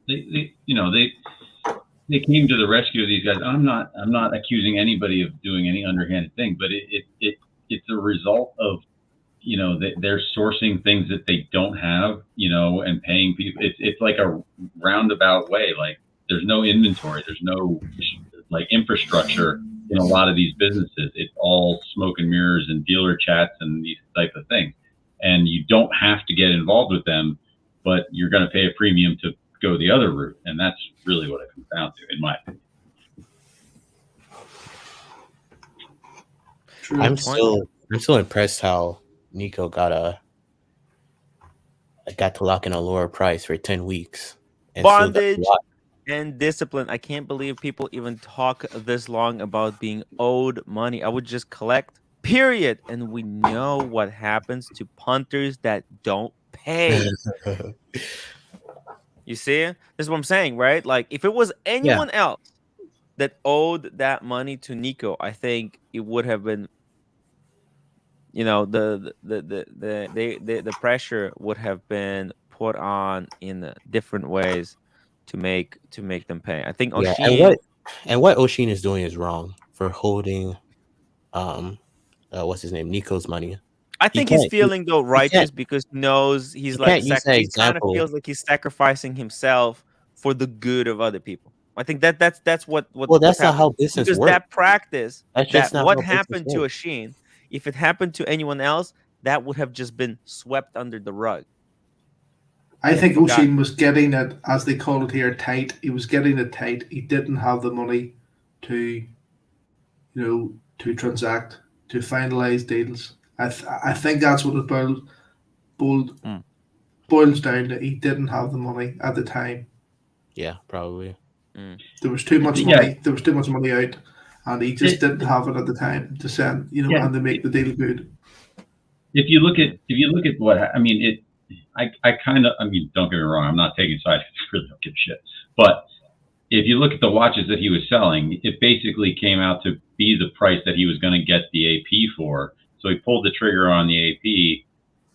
They came to the rescue of these guys. I'm not accusing anybody of doing any underhanded thing, but it's a result of they're sourcing things that they don't have, and paying people. It's like a roundabout way. Like there's no inventory, there's no like infrastructure in a lot of these businesses. It's all smoke and mirrors and dealer chats and these type of things. And you don't have to get involved with them, but you're going to pay a premium to go the other route, and that's really what it comes down to, in my opinion. True. I'm still impressed how Nico got to lock in a lower price for 10 weeks. And Bondage and discipline. I can't believe people even talk this long about being owed money. I would just collect, period. And we know what happens to punters that don't pay. You see? This is what I'm saying, right? Like, if it was anyone else that owed that money to Nico, I think it would have been, the pressure would have been put on in different ways to make them pay. I think Oshin. And what Oshin is doing is wrong for holding, what's his name, Nico's money. I think he's feeling though righteous because he knows he's like he kind of feels like he's sacrificing himself for the good of other people. I think that's what. Well, that's not how business works. Because that practice, that's not what happened to Oshin, if it happened to anyone else, that would have just been swept under the rug. I think Oshin was getting it, as they call it here, tight. He was getting it tight. He didn't have the money to, to transact, to finalize deals. I think that's what it boils down to. He didn't have the money at the time. Yeah, probably. There was too much money. There was too much money out, and he just didn't have it at the time to send, and to make the deal good. If you look at what I mean, don't get me wrong. I'm not taking sides. I really don't give a shit. But if you look at the watches that he was selling, it basically came out to be the price that he was going to get the AP for. So he pulled the trigger on the AP,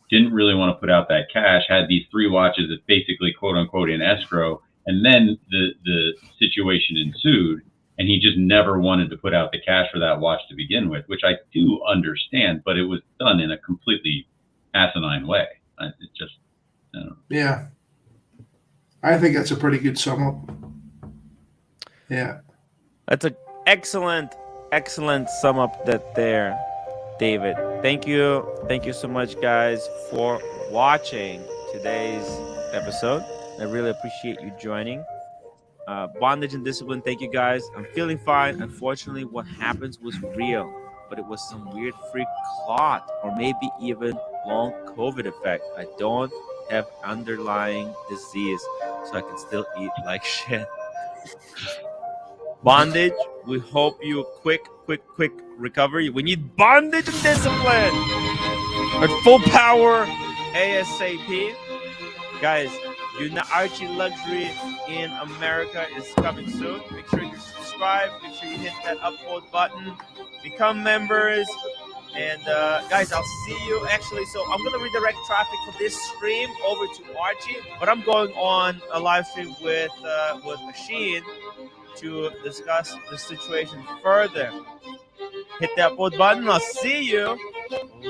didn't really want to put out that cash, had these 3 watches that basically quote unquote in escrow, and then the situation ensued, and he just never wanted to put out the cash for that watch to begin with, which I do understand, but it was done in a completely asinine way. It's just, I don't know. Yeah. I think that's a pretty good sum up. Yeah. That's an excellent sum up there, David. Thank you so much, guys, for watching today's episode. I really appreciate you joining. Bondage and discipline, thank you, guys. I'm feeling fine. Unfortunately, what happens was real, but it was some weird freak clot, or maybe even long COVID effect. I don't have underlying disease, so I can still eat like shit. Bondage, we hope you a quick recovery. We need bondage and discipline at full power ASAP. Guys, Archie Luxury in America is coming soon. Make sure you subscribe. Make sure you hit that upvote button. Become members. And guys, I'll see you. Actually, so I'm gonna redirect traffic from this stream over to Archie, but I'm going on a live stream with Oshin to discuss the situation further. Hit that upvote button. I'll see you later.